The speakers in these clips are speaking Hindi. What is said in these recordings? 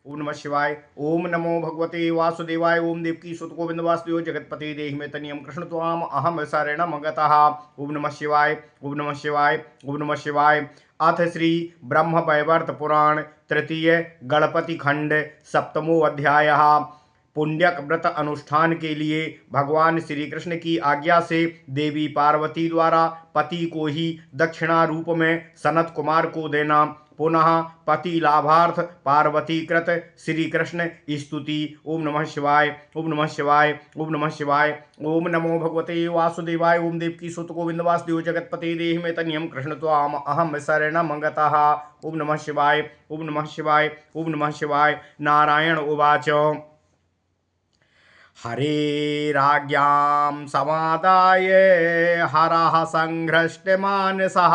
ओम नमः शिवाय। ओम नमो भगवते वासुदेवाय। ओम देवकी सुत गोविंद वासुदेव जगतपति देहि में तनियम कृष्ण त्वाम अहम शरण मंगतः। ओम नमः शिवाय। ओम नमः शिवाय। ओम नमः शिवाय। अथ श्री ब्रह्म वैवर्त पुराण तृतीय गणपति खंड सप्तमो अध्याय। पुण्यक व्रत अनुष्ठान के लिए भगवान श्री कृष्ण की आज्ञा से देवी पार्वती द्वारा पति को ही दक्षिणा रूप में सनत कुमार को देना। पुनः पति लाभार्थ पार्वती कृत श्री कृष्ण स्तुति। ओम नमः शिवाय। ओम नमः शिवाय। ओम नमः शिवाय। ओम नमो भगवते वासुदेवाय। ओम देवकी सुत गोविंद वासुदेव जगतपति देहि में तनियम कृष्ण त्वाम अहम शरण मंगतः। ओम नमः शिवाय। ओम नमः शिवाय। ओम नमः शिवाय। नारायण उवाच। हरेराज्ञां समादाय हरः सङ्घ्रष्टमानसः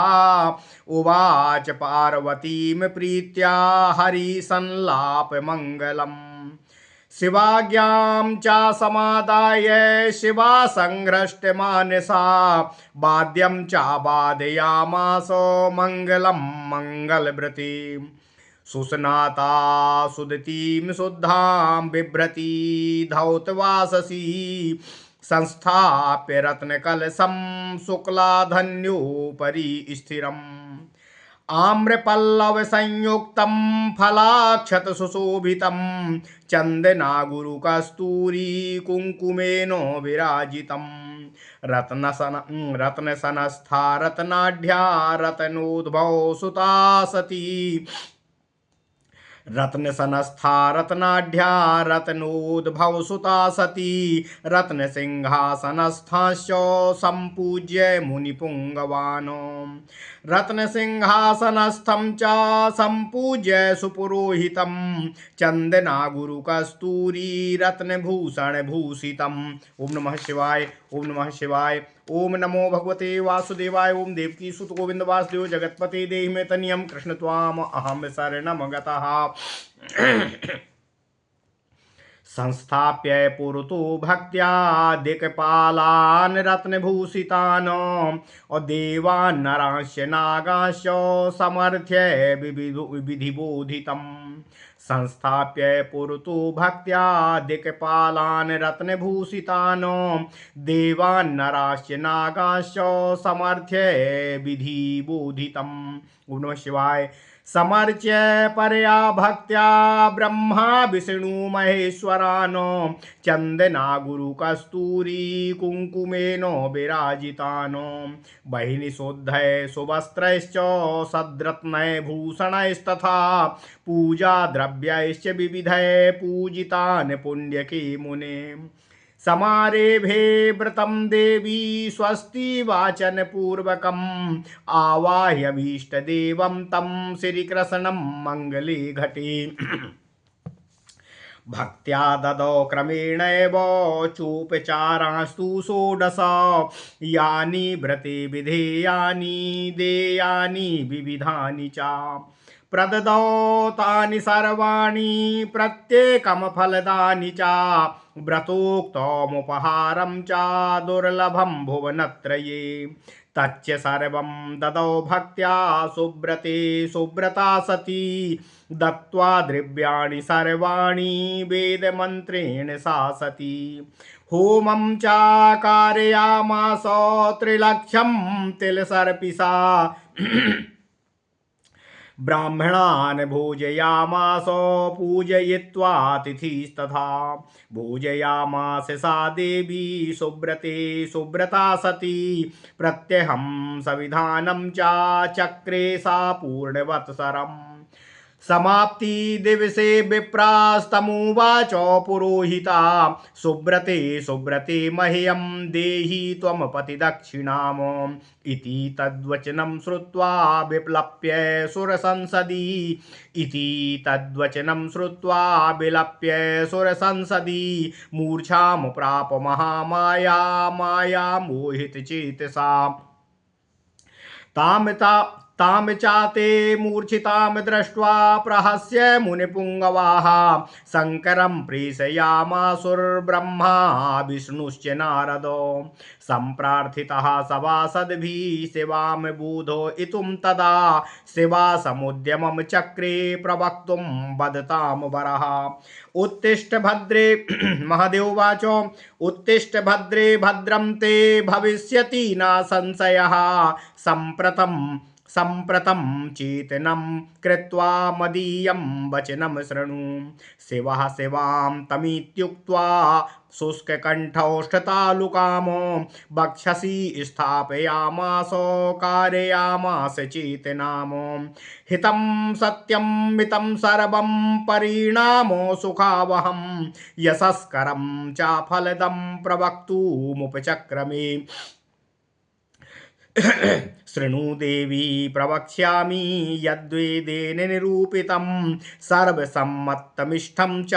उवाच पार्वतीं प्रीत्या हरिसंलापमङ्गलम्। शिवाज्ञां च समादाय शिवा सङ्घ्रष्टमानसा वाद्यं च वादयामास मङ्गलं मङ्गलवृते। सुस्नाता सुदतीं शुद्धां बिभ्रती धौतवाससी संस्थाप्य रत्नकलशं शुक्लाधन्योपरि स्थिरम्। आम्रपल्लव संयुक्तं फलाक्षत सुशोभितं चन्दना गुरुकस्तूरी कुङ्कुमेन विराजितम्। रत्नसनस्था रत्नाढ्या रत्नोद्भव सुता सती रत्नसनस्था रत्नाढ्या रत्नोद्भव सुता सती रत्नसिंहासनस्थाश्च सम्पूज्य मुनिपुङ्गवान्। रत्नसिंहासनस्थं च सम्पूज्य सुपुरोहितं चन्दना गुरुकस्तूरी रत्नभूषणभूषितम्। ओम नमः शिवाय। ओम नमः शिवाय। ओम नमो भगवते वासुदेवाय। ओम देवकी सुत गोविंद वासुदेव जगतपति देहि में तनियम कृष्ण त्वाम अहम शरणं गतः। संस्थाप्य पुरतो भक्त्या दिक्पालान् रत्नभूषितान् और देवान् नरांश्च नागांश्च समर्थ्य विधिबोधितम्। संस्थाप्य पुरतो भक्त्या दिक्पालान् रत्नभूषितान् देवान् नरांश्च नागांश्च समर्थ्य विधिबोधितम्। ओम नमः शिवाय। समर्च्य परया भक्त्या ब्रह्मा विष्णु महेश्वरान् चन्दना गुरुकस्तूरी कुङ्कुमेन विराजितान्। बहिनिशोद्धय सुवस्त्रैश्च सद्रत्नैः भूषणैस्तथा पूजा द्रव्यैश्च विविधैः पूजितान् पुण्यके मुने। समारेभे व्रतं देवी स्वस्ति वाचन पूर्वकम् आवाह्यभीष्टदेवं तं श्रीकृष्णं मङ्गले घटे। भक्त्या ददौ क्रमेणैव चोपचारास्तु षोडश यानि व्रते विधेयानि देयानि विविधानि च। प्रददौ तानि सर्वाणि प्रत्येकं फलदानि च व्रतोक्तमुपहारं च दुर्लभं भुवनत्रये। तच्च सर्वं ददौ भक्त्या सुव्रते सुव्रता सती दत्त्वा द्रव्याणि सर्वाणि वेदमन्त्रेण सा सती। होमं च कारयामास त्रिलक्षं तिलसर्पिषा ब्राह्मणान् भोजयामास पूजयित्वा तिथिस्तथा। भोजयामास सा देवी सुव्रते सुव्रता सती प्रत्यहं सविधानं च चक्रे सा पूर्णवत्सरम्। समाप्ति दिवसे विप्रास्तमुवाच पुरोहिता सुव्रते सुव्रते मह्यं देहि त्वं पतिदक्षिणाम् इति तद्वचनं श्रुत्वा विप्लप्य सुरसंसदि इति तद्वचनं श्रुत्वा विलप्य सुरसंसदि मूर्छां प्राप महामाया माया मोहितचेतसा। तां ताम चाते मूर्छितां दृष्ट्वा प्रहस्य मुनिपुङ्गवाः शङ्करं प्रेषयामासुर्ब्रह्मा विष्णुश्च नारदो सम्प्रार्थितः सभासद्भिः शिवां बुधो इतुं तदा शिवा समुद्यमं चक्रे प्रवक्तुं वदतां वरः उत्तिष्ठ भद्रे महादेववाच उत्तिष्ठ भद्रे भद्रं ते भविष्यति न संशयः सम्प्रतं चेतनं कृत्वा मदीयं वचनं शृणु शिवः शिवां तमित्युक्त्वा शुष्ककण्ठौष्ठतालुकामो वक्षसि स्थापयामास कारयामास चेतनामो हितं सत्यं मितं सर्वं परिणामो सुखावहं यशस्करं च फलदं प्रवक्तुमुपचक्रमे शृणु देवी प्रवक्ष्यामि यद्वेदेन निरूपितं सर्वसम्मतमिष्ठं च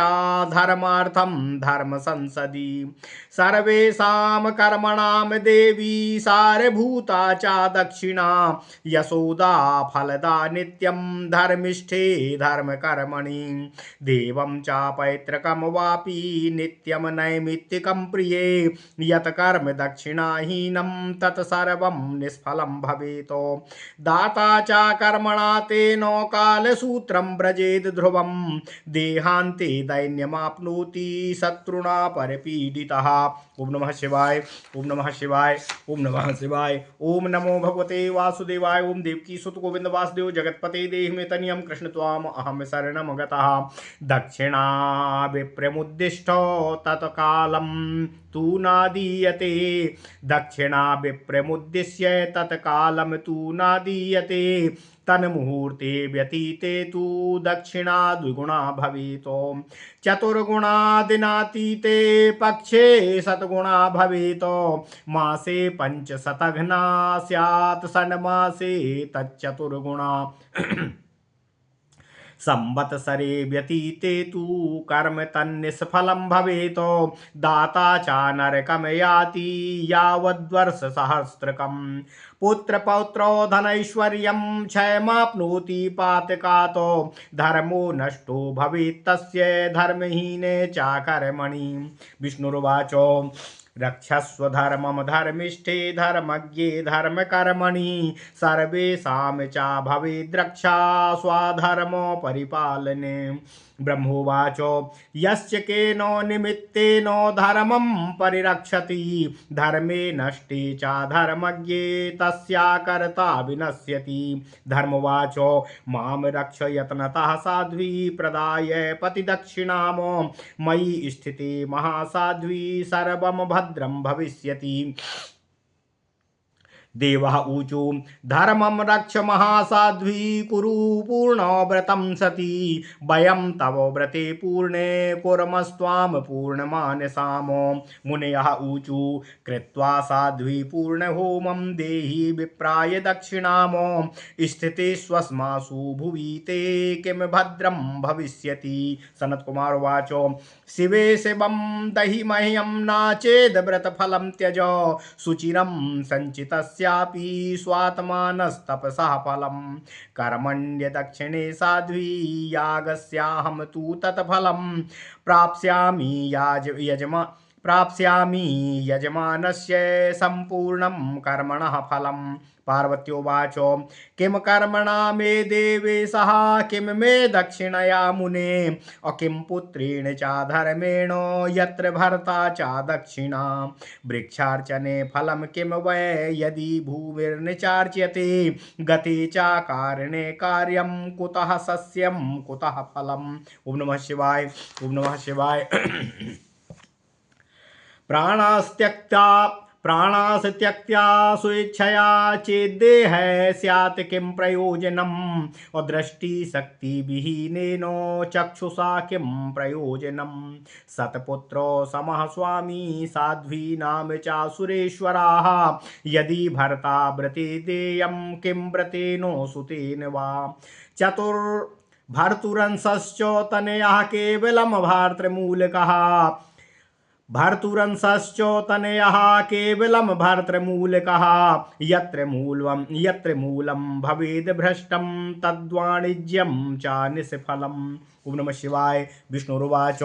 धर्मार्थं धर्मसंसदि सर्वेषां कर्मणां देवी सारभूता च दक्षिणा यशोदा फलदा नित्यं धर्मिष्ठे धर्मकर्मणि देवं च पैतृकं वापि नित्यं नैमित्तिकं प्रिये यत् कर्म दक्षिणाहीनं तत् सर्वं निष्फलं भवेत् दाता च कर्मणा तेन कालसूत्रं व्रजेद ध्रुवं देहान्ते दैन्यमाप्नोति शत्रुणा परपीडितः। ओम नमः शिवाय ओम नमः शिवाय ओम नमः शिवाय। ओम नमो भगवते वासुदेवाय। ओम देवकी सुत गोविंद वासुदेव जगत्पते देहि मे तनियं कृष्ण त्वाम अहम शरणं गतः। दक्षिणा विप्रमुद्दिष्ट तत्कालं तू नादीयते दक्षिणा विप्रमुद्दिश्य तत्कालं तू नादीयते तन्मुहूर्ते व्यतीते तु दक्षिणा द्विगुणा भवेत् चतुर्गुणादिनातीते पक्षे सद्गुणा भवेत् मासे पंचशतघ्ना स्यात् षण्मासे तच्चतुर्गुणा संवत्सरे व्यतीते तु कर्म तन्निष्फलं भवेत् दाता च नरकं याति यावद्वर्षसहस्रकम् पुत्रपौत्रो धनैश्वर्यं क्षयमाप्नोति पातकात् धर्मो नष्टो भवेत् तस्य धर्महीने च कर्मणि। विष्णुर्वाच रक्षस्व धर्मं धर्मिष्ठे धर्मज्ञे धर्मकर्मणि सर्वेषां च भवेद्रक्षा स्वधर्मो परिपालने। ब्रह्मोवाच यस्य केनो निमित्तेनो धर्मं परिरक्षति धर्मे नष्टे च धर्मज्ञे तस्या कर्ता विनश्यति। धर्मवाच मां रक्ष यत्नतः साध्वी प्रदाय पतिदक्षिणामो मयि स्थिते महासाध्वी सर्वं भद्रं भविष्यति। देवः ऊचु धर्मं रक्ष महासाध्वी कुरु पूर्णव्रतं सती वयं तव व्रते पूर्णे कुर्मस्त्वां पूर्णमानसामो। मुनयः ऊचु कृत्वा साध्वी पूर्णहोमं देहि विप्राय दक्षिणामो स्थिते स्वस्मासु भुवि ते किं भद्रं भविष्यति। सनत्कुमार उवाच शिवे शिवं दहि मह्यं नाचेद् व्रतफलं त्यज सुचिरं सञ्चितस्यापि स्वात्मानस्तपसः फलं कर्मण्य दक्षिणे साध्वी यागस्याहं तु तत्फलं प्राप्स्यामि यजमानस्य सम्पूर्णं कर्मणः फलम्। पार्वत्योवाच किं कर्मणा मे देवेशः किं मे दक्षिणया मुने किं पुत्रेण च धर्मेण यत्र भर्ता च दक्षिणा वृक्षार्चने फलं किं वै यदि भूमिर्निचार्च्यते गते च कारणे कार्यं कुतः सस्यं कुतः फलम्। ओम नमः शिवाय ओम नमः शिवाय। प्राणास त्यक्त्या स्वेच्छया चेद्देह स्यात् किं प्रयोजनम् दृष्टिशक्तिविहीनेन चक्षुषा किं प्रयोजनम्। सत्पुत्रो समः स्वामी साध्वीनां च सुरेश्वराः यदि भर्ता व्रते देयं किं व्रतेन सुतेन वा। भर्तुरंशश्च तनयः केवलं भातृमूलकः भर्तुरंशश्चोतनयः केवलं भर्तृमूलकः यत्र मूलं भवेद् भ्रष्टं तद्वाणिज्यं च निष्फलम्। ओम नमः शिवाय। विष्णुरुवाच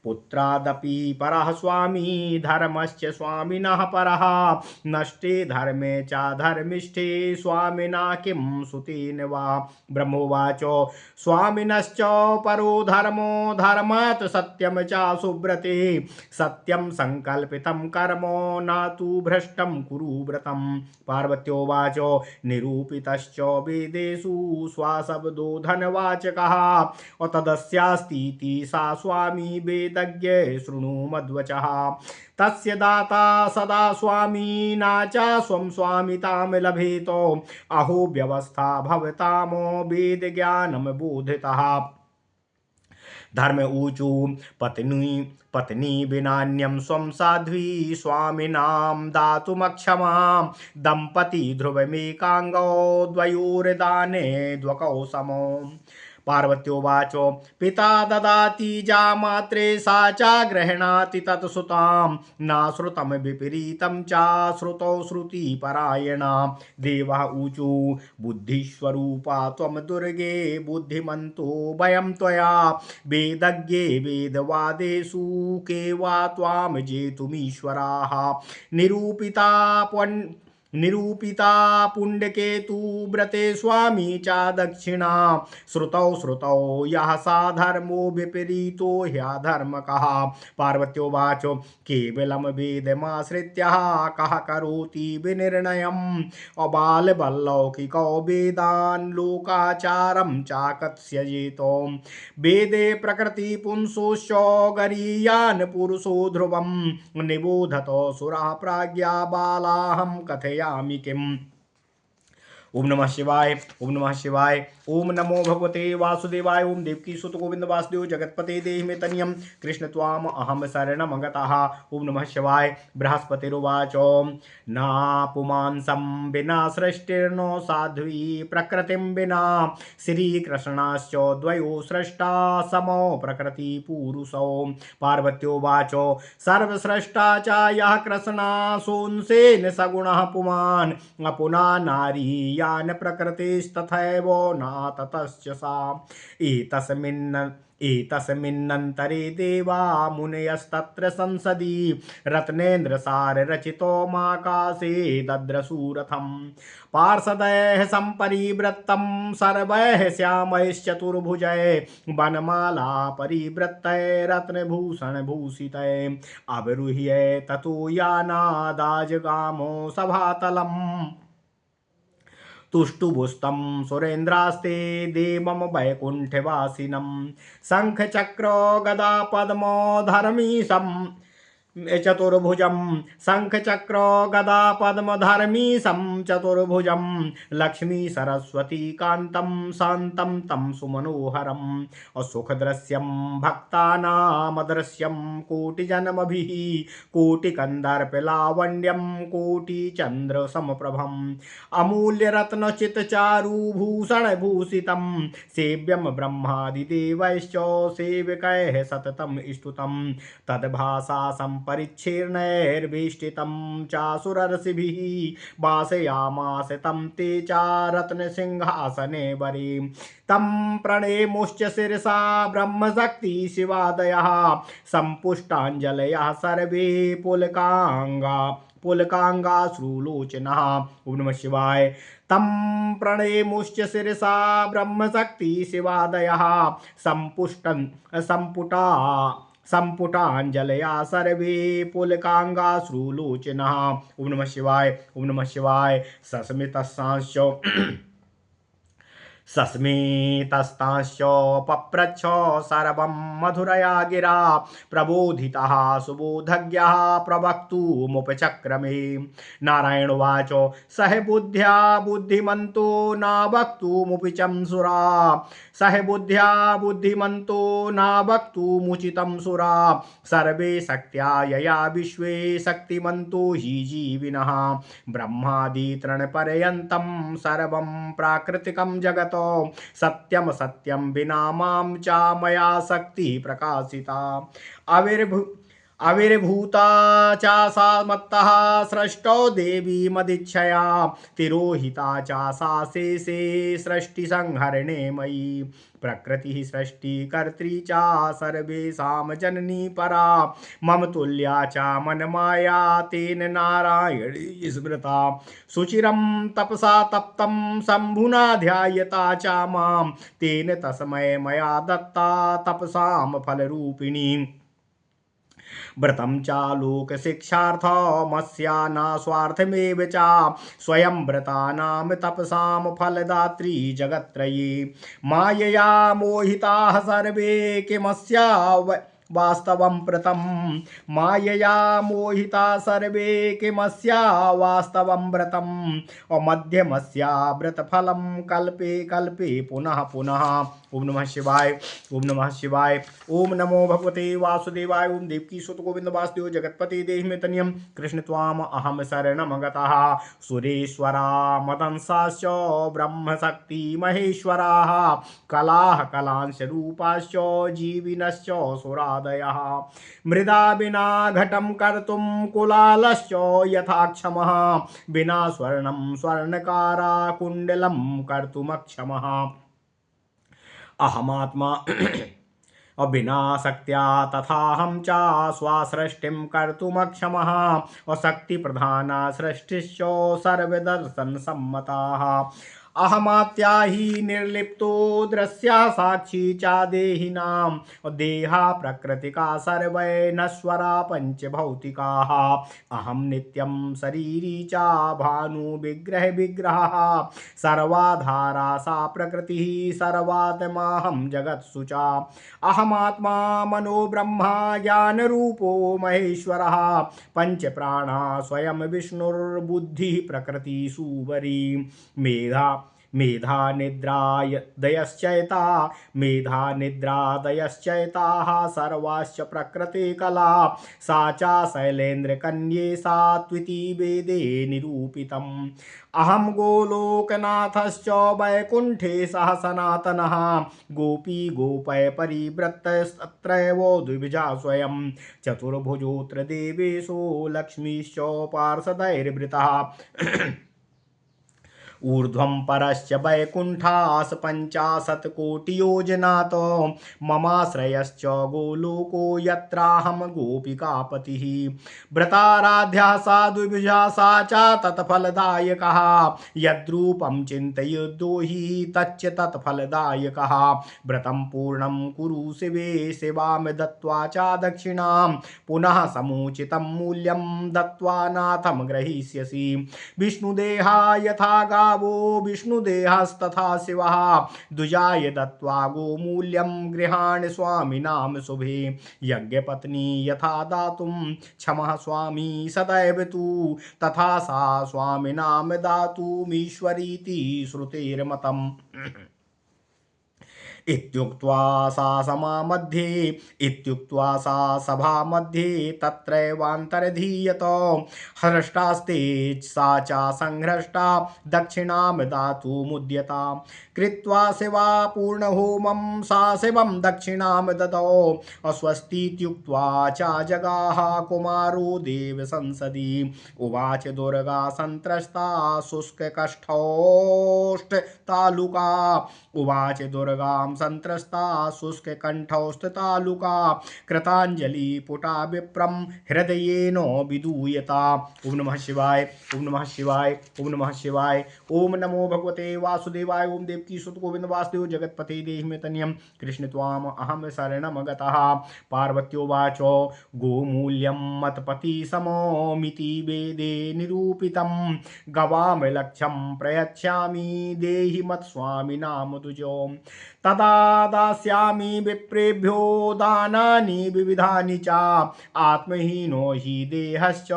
पुत्रादपि परः स्वामी धर्मश्च स्वामिनः परः नष्टे धर्मे च धर्मिष्ठे स्वामिना किं सुतेन वा। ब्रह्मोवाच स्वामिनश्च परो धर्मो धर्मात् सत्यं च सुब्रते सत्यं संकल्पितं कर्म न तु भ्रष्टं कुरु व्रतम्। पार्वत्योवाच निरूपितश्च वेदेषु स्वाशब्दो धनवाचकः तदस्यास्तीति सा स्वामी वेदज्ञ शृणु मद्वचः। तस्य दाता सदा स्वामी न च स्वं स्वामितां लभेतो अहो व्यवस्था भवतामो वेद ज्ञानं बोधितः। धर्म ऊचु पत्नी विनान्यं स्वं साध्वी स्वामिनां दातुमक्षमा दंपती ध्रुवमेकांगो द्वयोर्दाने द्वकौ समो। पार्वत्योवाच पिता ददाति जामात्रे सा च गृह्णाति तत्सुतां नाश्रुतं विपरीतं च श्रुतौ श्रुतिपरायणा। देवा ऊचु बुद्धिस्वरूपा त्वं दुर्गे बुद्धिमन्तो वयं त्वया वेदज्ञे वेदवादेषु के वा त्वां जेतुमीश्वराः। निरूपिता पुण्यकेतु व्रते स्वामी च दक्षिणा श्रुतौ यः सा धर्मो विपरीतो ह्यधर्मकः। पार्वत्योवाच केवलं वेदमाश्रित्य कः करोति विनिर्णयम् अबालवल्लौकिको वेदान् लोकाचारं चाकत्स्यजेतो। वेदे प्रकृति पुंसोश्च गरीयान् पुरुषो ध्रुवं निबोधतो सुराः प्राज्ञा बालाहं कथयामि किम्। ओम नमः शिवाय। ओम नमः शिवाय। ओम नमो भगवते वासुदेवाय। ओम देवकी सुत गोविंद वासुदेव जगतपते देहि मे तनियम कृष्ण त्वाम अहम शरणम गतः। ओम नमः शिवाय। बृहस्पतिरुवाच नापुमांसं विना सृष्टिर्नो साध्वी प्रकृतिं विना श्रीकृष्णाश्च द्वयो सृष्टा समो प्रकृति पुरुषौ। पार्वत्योवाच सर्वसृष्टा च यः कृष्णासोंसेन सगुणः पुमान् अपुना नारी यान प्रकृतिस्तथैव न ततश्च सा। एतस्मिन्नन्तरे देवा मुनयस्तत्र संसदि रत्नेन्द्रसार रचितो माकाशे दद्रशूरथम्। पार्षदैः सम्परिवृत्तं सर्वैः श्यामैश्चतुर्भुजैः वनमाला परिवृत्तैः रत्नभूषणभूषितैः अवरुह्य ततो यानादाजगामो सभातलम्। तुष्टुभुस्तं सुरेन्द्रास्ते देवं वैकुण्ठवासिनं शङ्खचक्र गदा पद्मो धर्मीशं चतुर्भुजं शङ्खचक्र गदा पद्मधर्मीशं चतुर्भुजं लक्ष्मी सरस्वती कान्तं शान्तं तं सुमनोहरम् असुखदृश्यं भक्तानामदृश्यं कोटिजन्मभिः कोटिकन्दर्पलावण्यं कोटिचन्द्रसमप्रभम् अमूल्यरत्नचितचारुभूषणभूषितं सेव्यं ब्रह्मादिदेवैश्च सेवकैः सततं स्तुतं तद्भासा परिच्छीर्णैर्वेष्टितं चासुरर्षिभिः वासयामास तं ते च रत्नसिंहासने वरे तं प्रणेमुश्च शिरसा ब्रह्मशक्ति शिवादयः सम्पुष्टाञ्जलयः सर्वे पुलकाङ्गाश्रुलोचनः। ओम नमः शिवाय। तं प्रणेमुश्च शिरसा ब्रह्मशक्ति शिवादयः संपुटाञ्जलया सर्वे पुलकाङ्गाश्रुलोचनः। ओम नमः शिवाय। ओम नमः शिवाय। सस्मितस्तांश्च पप्रच्छ सर्वं मधुरया गिरा प्रबोधितः सुबोधज्ञः प्रवक्तुमुपचक्रमे। नारायणोवाच सह बुद्ध्या बुद्धिमन्तो न वक्तुमुपचं सुरा सह बुद्ध्या बुद्धिमन्तो न वक्तुमुचितं सुरा सर्वे शक्त्या यया विश्वे शक्तिमन्तो हि जीविनः ब्रह्मादि तृणपर्यन्तं सर्वं प्राकृतिकं जगतो सत्यम सत्यम विना मां च मया शक्ति प्रकाशिता अविर्भूता चासा मत्तः सृष्टो देवी मदिच्छया तिरोहिता चासा शेषे सृष्टिसंहरणे मयि प्रकृति सृष्टिकर्त्री चा सर्वेषां जननी परा मम तुल्या चा मनमाया तेन नारायणी स्मृता सुचिरं तपसा तप्तं शम्भुना ध्यायता चा मां तेन तस्मै मया दत्ता तपसां फलरूपिणी व्रतं चालोक शिक्षार्थमस्या न स्वार्थमेव च स्वयं व्रतानां तपसां फलदात्री जगत्त्रयी मायया मोहिताः सर्वे किमस्या वास्तवं व्रतं मायया मोहिता सर्वे किमस्या वास्तवं व्रतम् मध्यमस्या व्रतफलं कल्पे कल्पे पुनः पुनः। ओम नमः शिवाय। ओम नमः शिवाय। ओम नमो भगवते वासुदेवाय। ओम देवकी सुत गोविंद वासुदेव जगत्पति देहि मे तनियम कृष्ण त्वाम अहम शरणम गतः सुरेश्वरा मदंसाश्च ब्रह्म शक्ति महेश्वराः कलाः कलांश रूपाश्च जीविनश्च सुरादयः मृदा बिना घटं कर्तुं कुलालश्च यथा क्षमः बिना स्वर्णं स्वर्णकारा कुण्डलं कर्तुमक्षमः अहमात्मा बिना शक्त्या तथाहं च स्वासृष्टिं कर्तुमक्षमः अशक्तिप्रधाना सृष्टिश्च सर्वदर्शन सम्मताः अहमात्या हि निर्लिप्तो दृश्या साक्षी चा देहिनां देहा प्रकृतिका सर्वै नश्वरा पंचभौतिकाः अहं नित्यं शरीरी चा भानु विग्रह विग्रहः सर्वाधारा सा प्रकृतिः सर्वात्माहं जगत्सु च अहमात्मा मनो ब्रह्मा ज्ञानरूपो महेश्वरः पंचप्राणा स्वयं विष्णुर्बुद्धिः प्रकृतिसूवरी मेधा निद्रादयश्चैता मेधा निद्रादयश्चैताः सर्वाश्च प्रकृतिकला सा चा शैलेन्द्रकन्ये सा त्विति वेदे निरूपितम् अहं गोलोकनाथश्च वैकुण्ठे सह सनातनः गोपी गोपय परिवृत्तस्तत्रैव द्विविजा स्वयं चतुर्भुजोऽत्र देवेशो लक्ष्मीश्च पार्षदैर्वृतः ऊर्ध्वं परश्च वैकुण्ठास् पञ्चाशत्कोटियोजनातो ममाश्रयश्च गोलोको यत्राहं गोपिकापतिः व्रताराध्या सा द्विभुजा सा च तत्फलदायकः यद्रूपं चिन्तयितो हि तच्च तत्फलदायकः व्रतं पूर्णं कुरु शिवे सेवां दत्त्वा च दक्षिणां पुनः समुचितं मूल्यं दत्त्वा नाथं ग्रहीष्यसि विष्णुदेहा यथा वो विष्णुदेहस्तथा शिवः द्विजाय दत्त्वा गोमूल्यं गृहाण स्वामिनां शुभे यज्ञपत्नी यथा दातुं क्षमः स्वामी सदैव तु तथा सा स्वामिनां दातुमीश्वरीति श्रुतेर्मतम् इत्युक्त्वा सा सभा मध्ये तत्रैवान्तर्धीयत हृष्टास्ते सा चा संहृष्टा दक्षिणां दातुमुद्यता कृत्वा शिवा पूर्णहोमं सा शिवं दक्षिणां ददौ अस्वस्तीत्युक्त्वा चा जगाः कुमारो देवसंसदि उवाच दुर्गा संत्रस्ता शुष्ककष्ठोष्ठतालुका उवाच दुर्गां संत्रस्ता शुष्ककण्ठौस्थितालुका कृताञ्जलि पुटा विप्रं हृदयेन विदूयता। ओम नमः शिवाय। ओम नमः शिवाय। ओम नमः शिवाय। ओम नमो भगवते वासुदेवाय। ओम देवकी सुत गोविंद वासुदेव जगत्पते देहि मे तनियं कृष्ण त्वाम अहम शरणम गतः पार्वत्योवाच गोमूल्यं मत्पति समोमिति वेदे निरूपितं गवाम लक्ष्यं प्रयच्छामि देहि मत्स्वामिनां तुजो तदा दास्यामि विप्रेभ्यो दानानि विविधानि च आत्महीनो हि देहश्च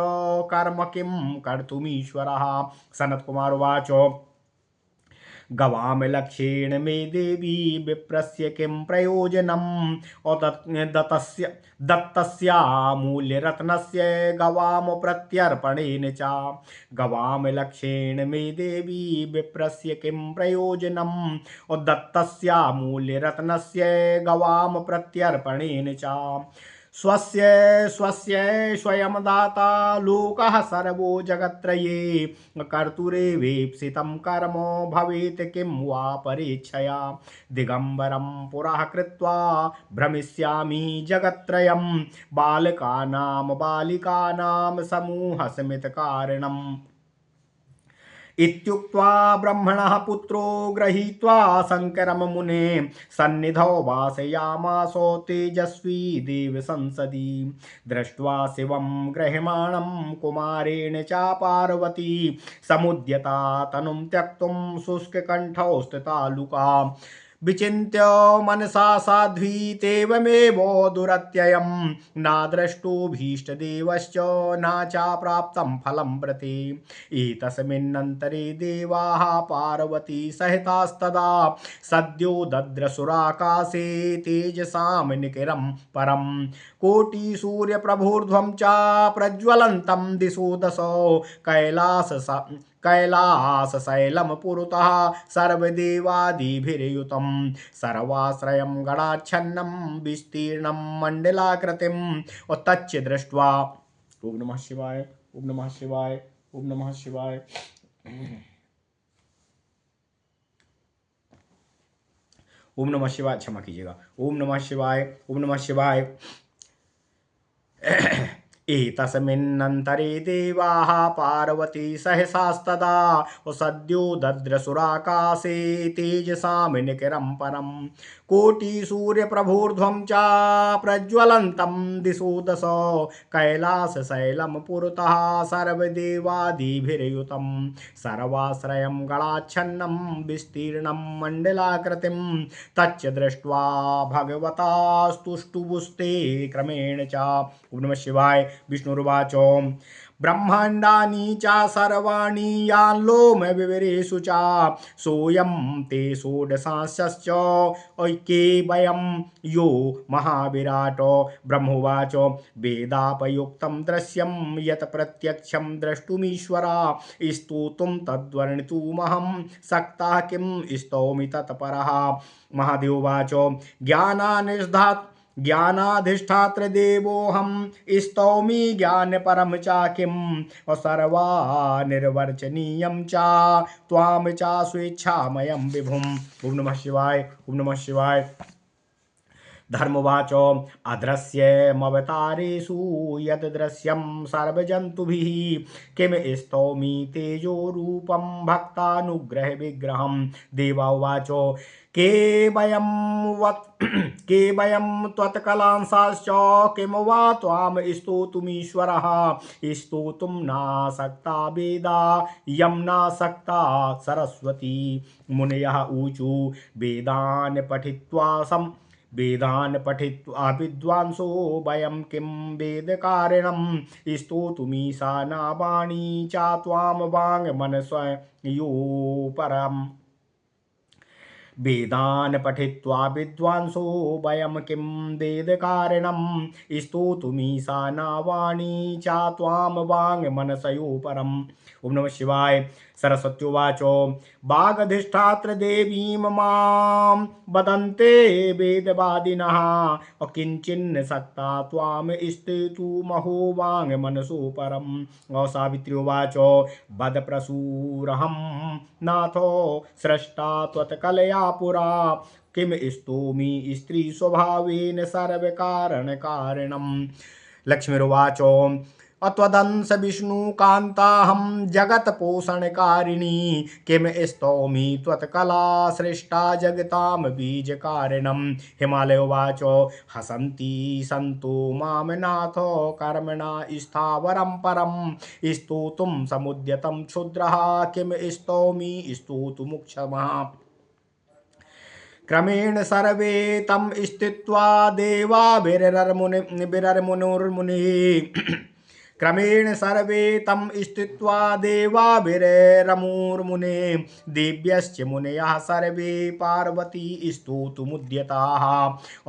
कर्म किं कर्तुमीश्वरः। सनत्कुमार उवाच गवाम लक्ष्येण मे देवी विप्रस्य किं प्रयोजनम् दत्तस्य मूल्यरत्नस्य गवाम प्रत्यर्पणेन च गवाम लक्ष्येण मे देवी विप्रस्य किं प्रयोजनम् दत्तस्य मूल्यरत्नस्य गवाम प्रत्यर्पणेन च स्वस्य स्वस्य स्वयं दाता लोकः सर्वो जगत्त्रये कर्तुरेवेप्सितं कर्म भवेत् किं वा परीक्षया दिगंबरं पुरः कृत्वा भ्रमिष्यामि जगत्त्रयं बालकानां बालिकानां समूहस्मितकारणम् इत्युक्त्वा ब्रह्मणः पुत्रो गृहीत्वा शङ्करं मुने सन्निधौ वासयामासो तेजस्वी देवसंसदि दृष्ट्वा शिवं गृह्यमाणं कुमारेण च पार्वती समुद्यता तनुं त्यक्तुं शुष्ककण्ठौ स्थिता लुका विचिन्त्य मनसा साध्वी तेवमेव दुरत्ययं नाद्रष्टुभीष्टदेवश्च न चाप्राप्तं फलं व्रते एतस्मिन्नन्तरे देवाः पार्वती सहितास्तदा सद्यो दद्रसुराकाशे तेजसां निकिरं परं कोटिसूर्यप्रभूर्ध्वं च प्रज्वलन्तं दिशो दशो कैलासशैलं पुरतः सर्वदेवादिभिर्युतं सर्वाश्रयं गणाच्छन्नं विस्तीर्णं मण्डलाकृतिम् तच्च दृष्ट्वा ओम नमः शिवाय ओम नमः शिवाय ओम नमः शिवाय ओम नमः शिवाय। क्षमा कीजिएगा। ओम नमः शिवाय ओम नमः शिवाय। एतस्मिन्नन्तरे देवाः पार्वती सहसास्तदा सद्यो दद्रसुराकाशे तेजसां निकिरं परं कोटिसूर्यप्रभूर्ध्वं च प्रज्वलन्तं दिशो दशो कैलासशैलं पुरतः सर्वदेवादिभिर्युतं सर्वाश्रयं गणाच्छन्नं विस्तीर्णं मण्डलाकृतिं तच्च दृष्ट्वा भगवतास्तुष्टुबुस्ते क्रमेण च। ओम नमः शिवाय। विष्णुर्वाच ब्रह्माण्डानि च सर्वाणि यान्लोमविवरेषु च सोऽयं ते षोडशांशश्च ऐक्ये वयं यो महाविराटो ब्रह्मोवाच वेदापयुक्तं दृश्यं यत् प्रत्यक्षं द्रष्टुमीश्वरा स्तोतुं तद्वर्णितुमहं सक्ता किं स्तौमि तत्परः। महादेवोवाच ज्ञानाधिष्ठात्र देवोऽहं स्तौमि ज्ञानपरं च किं सर्वानिर्वर्चनीयं च त्वां च स्वेच्छामयं विभुम्। ओम नमः शिवाय ओम नमः शिवाय। धर्मवाच अदृश्यमवतारेषु यद्दृश्यं सर्वजन्तुभिः किं स्तौमि तेजोरूपं भक्तानुग्रहविग्रहं। देवा उवाच के वयं त्वत्कलांसाश्च किं वा त्वां स्तोतुमीश्वरः स्तोतुं नासक्ता वेदा यं नासक्ता सरस्वती। मुनयः ऊचु वेदान् पठित्वा विद्वांसो वयं किं वेदकारिणं स्तोतुमीशानावाणी च त्वां वाङ्मनसयोपरम्। वेदान् पठित्वा विद्वांसो वयं किं वेदकारिणं स्तोतुमीशानावाणी च त्वां वाङ्मनसयोपरम्। ओम नमः शिवाय। सरस्वत्युवाच वागधिष्ठात्र देवीं मां वदन्ते वेदवादिनः किञ्चिन्न सक्ता त्वां स्तोतुमहो वाङ्मनसो परम्। सावित्र्योवाच वदप्रसूरहं नाथो स्रष्टा त्वत्कलया पुरा किं स्तोमि स्त्रीस्वभावेन सर्वकारणकारिणम्। लक्ष्मीरुवाच अत्वदंश विष्णुकान्ताहं जगत्पोषणकारिणी किं स्तौमि त्वत्कला सृष्टा जगतां बीजकारिणम्। हिमालयोवाच हसन्ति सन्तो मां नाथो कर्मणा स्थावरं परं स्तोतुं समुद्यतं क्षुद्रः किं स्तौमि स्तोतुमुक्षमः। क्रमेण सर्वे तं स्थित्वा देवाभिरमुनिर्मुनिः क्रमेण सर्वे तं स्थित्वा देवाभिरमुर्मुने देव्यश्च मुनयः सर्वे पार्वती स्तोतुमुद्यताः।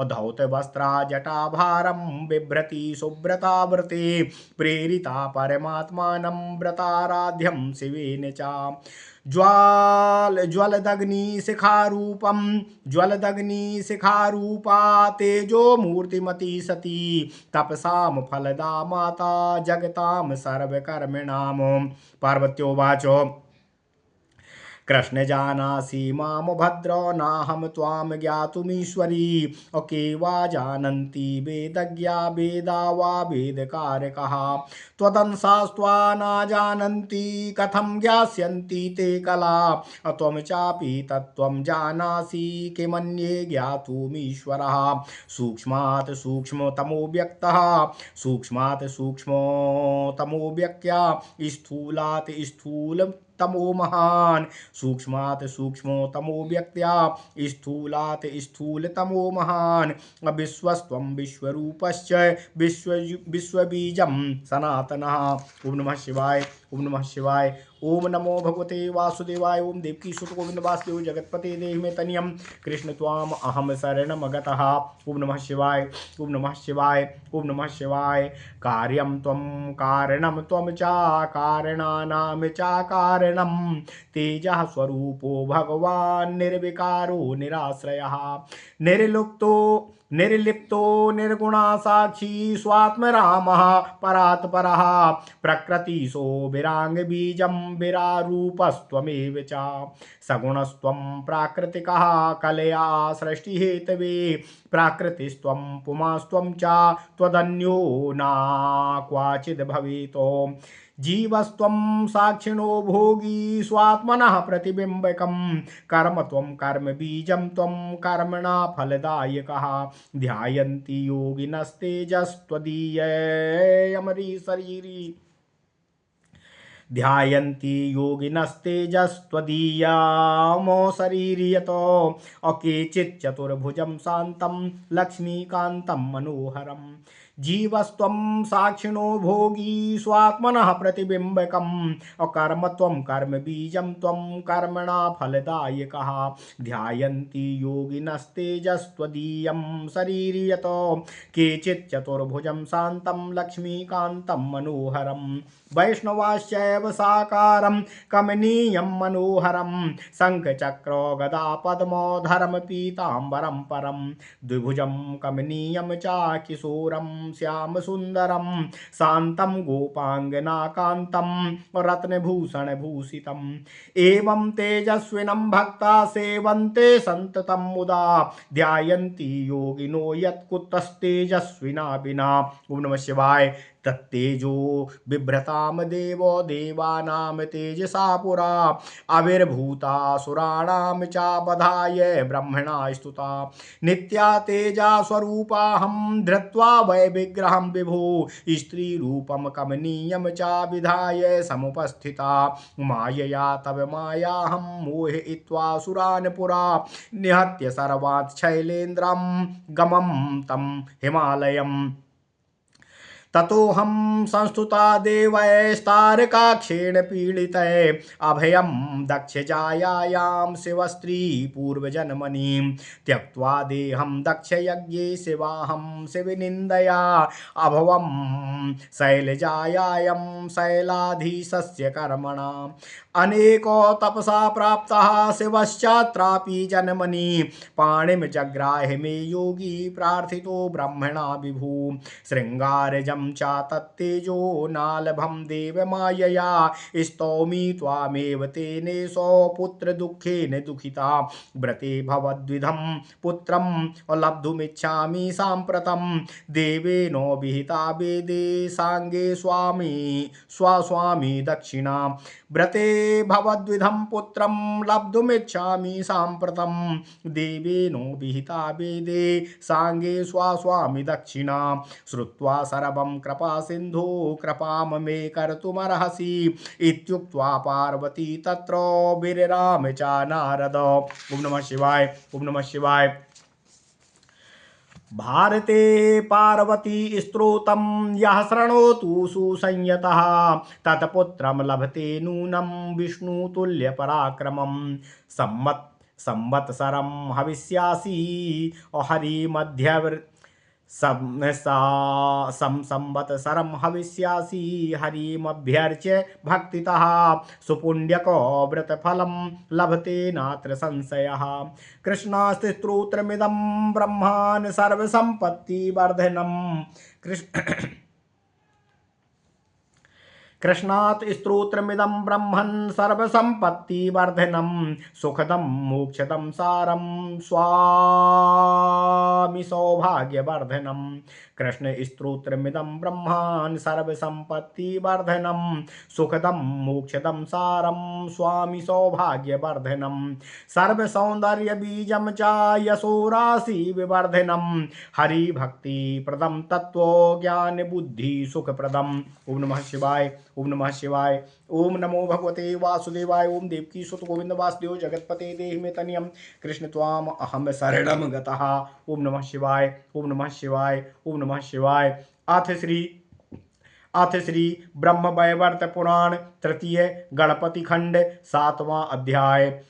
धौतवस्त्रा जटाभारं बिभ्रति सुव्रता व्रते प्रेरिता परमात्मानं व्रताराध्यं शिवेन च ज्वलदग्निशिखारूपं ज्वलदग्निशिखारूपा तेजो मूर्तिमती सती तपसां फलदा माता जगतां सर्वकर्मिणां। पार्वत्योवाच कृष्ण जानासि माम भद्र नाहं त्वां ज्ञातुमीश्वरी के वा जानन्ति वेदज्ञा वेदा वा वेदकारकः त्वदंसास्त्वा न जानन्ति कथं ज्ञास्यन्ति ते कला त्वं चापि तत्त्वं जानासि किमन्ये ज्ञातुमीश्वरः सूक्ष्मात् सूक्ष्मतमो व्यक्तः सूक्ष्मात् सूक्ष्मतमो व्यक्त्या स्थूलात् स्थूल तमो महान सूक्ष्मात् सूक्ष्मतमो व्यक्त्या स्थूलात् स्थूलतमो महान विश्वस्त्वं विश्वरूपश्च विश्वबीजं सनातनः। ओम नमः शिवाय ओम नमः शिवाय। ओम नमो भगवते वासुदेवाय। ओम देवकी सुत गोविंद वासुदेव जगतपते देहि मे तनियम कृष्ण त्वाम अहम शरणमगतः। ओम नमः शिवाय ओम नमः शिवाय ओम नमः शिवाय। कार्यं त्वं कारणं त्वं च कारणानां च कारणं तेजः स्वरूपो भगवान् निर्विकारो निराश्रयः निर्लुप्तो निर्लिप्तो निर्गुणा साक्षी स्वात्मरामः परात्परः प्रकृतिशो विरांग बीजं विरारूपस्त्वमेव च सगुणस्त्वं प्राकृतिकः कलया सृष्टिहेतवे प्राकृतिस्त्वं पुमास्त्वं च त्वदन्यो न क्वाचिद् भवेतो जीवस्त्वं साक्षिणो भोगी स्वात्मनः प्रतिबिंबकं कर्म त्वं कर्म बीजं त्वं कर्मणा फलदायकः ध्यायन्ति योगिनस्तेजस्त्वदीयमरी शरीरी ध्यायन्ति योगिनस्तेजस्त्वदीयामो शरीरि यतो अकेचित् चतुर्भुजं शान्तं लक्ष्मीकान्तं मनोहरम् जीवस्त्वं साक्षिणो भोगी स्वात्मनः प्रतिबिंबकम् अकर्म त्वं कर्म बीजं त्वं कर्मणा फलदायकः ध्यायन्ति योगिनस्तेजस्त्वदीयं शरीरि यतो केचित् चतुर्भुजं शान्तं लक्ष्मीकान्तं मनोहरम् वैष्णवाश्चैव साकारं कमनीयं मनोहरं शङ्खचक्रो गदा पद्मोधरं पीताम्बरं परं द्विभुजं कमनीयं च किशोरं श्यामसुन्दरं शान्तं गोपाङ्गनाकान्तं रत्नभूषणभूषितम् एवं तेजस्विनं भक्ता सेवन्ते सन्ततं मुदा ध्यायन्ति योगिनो यत्कुतस्तेजस्विना विना। ओम नमः शिवाय। तत्तेजो बिभ्रताम देवो देवानां तेजसा पुरा आविर्भूतासुराणां च बधाय ब्रह्मणा स्तुता नित्या तेजा स्वरूपाहं धृत्वा वै विग्रहं विभो स्त्रीरूपं कमनीयं च विधाय समुपस्थिता मायया तव मायाहं मोहयित्वा सुरान् पुरा निहत्य सर्वात् शैलेन्द्रं गमं तं हिमालयम् ततोऽहं संस्तुता देवैस्तारकाक्षेण पीडितै अभयं दक्षजायायां शिवस्त्री पूर्वजन्मनीं त्यक्त्वा देहं दक्षयज्ञे शिवाहं शिवनिन्दया अभवं शैलजायां शैलाधीशस्य कर्मणा अनेको तपसा प्राप्तः शिवश्चात्रापि जन्मनि पाणिं जग्राह मे योगी प्रार्थितो ब्रह्मणा विभु शृङ्गारजं च तत्तेजो नालभं देवमायया स्तौमि त्वामेव तेनेशो पुत्रदुःखेन दुःखिता व्रते भवद्विधं पुत्रं लब्धुमिच्छामि साम्प्रतं देवेनो विहिता वेदे साङ्गे स्वामी दक्षिणा व्रते भवद्विधं पुत्रं लब्धुमिच्छामि साम्प्रतं देवेनो विहिता वेदे साङ्गे स्वामी दक्षिणा श्रुत्वा सर्वं कृपा सिन्धु कृपां मे कर्तुमर्हसि इत्युक्त्वा पार्वती तत्र विरराम च नारद। ओम नमः शिवाय ओम नमः शिवाय। भारते पार्वती स्तोत्रं यः शृणोतु सुसंयतः तत्पुत्रं लभते नूनं विष्णुतुल्यपराक्रमं संवत्सरं हविष्यासि हरिमध्यवर् संवत्सरं हविष्यासि हरिमभ्यर्च्य भक्तितः सुपुण्यको व्रतफलं लभते नात्र संशयः। कृष्णास्त्रोत्रमिदं ब्रह्मान् सर्वसम्पत्तिवर्धनं कृष्णात् स्तोत्रमिदं ब्रह्मन् सर्वसम्पत्तिवर्धनं सुखदं मोक्षदं सारं स्वामि सौभाग्यवर्धनं। कृष्ण स्तोत्रमिदं ब्रह्मान् सर्वसम्पत्तिवर्धनं सुखदं मोक्षदं सारं स्वामि सौभाग्यवर्धनं। सर्वसौन्दर्यबीजं च यशोराशि विवर्धनं हरिभक्तिप्रदं तत्त्वो ज्ञानबुद्धिसुखप्रदम्। ओम नमः शिवाय। ओम नमः शिवाय। ओम नमो भगवते वासुदेवाय। ओम देवकी सुत गोविंद वासुदेव जगतपते देहि मे तनियम कृष्ण त्वाम अहम शरणम गतः। ओम नमः शिवाय। ओम नमः शिवाय। ओम नमः शिवाय। अथ श्री ब्रह्म वैवर्त पुराण तृतीय गणपति खंड 7वां अध्याय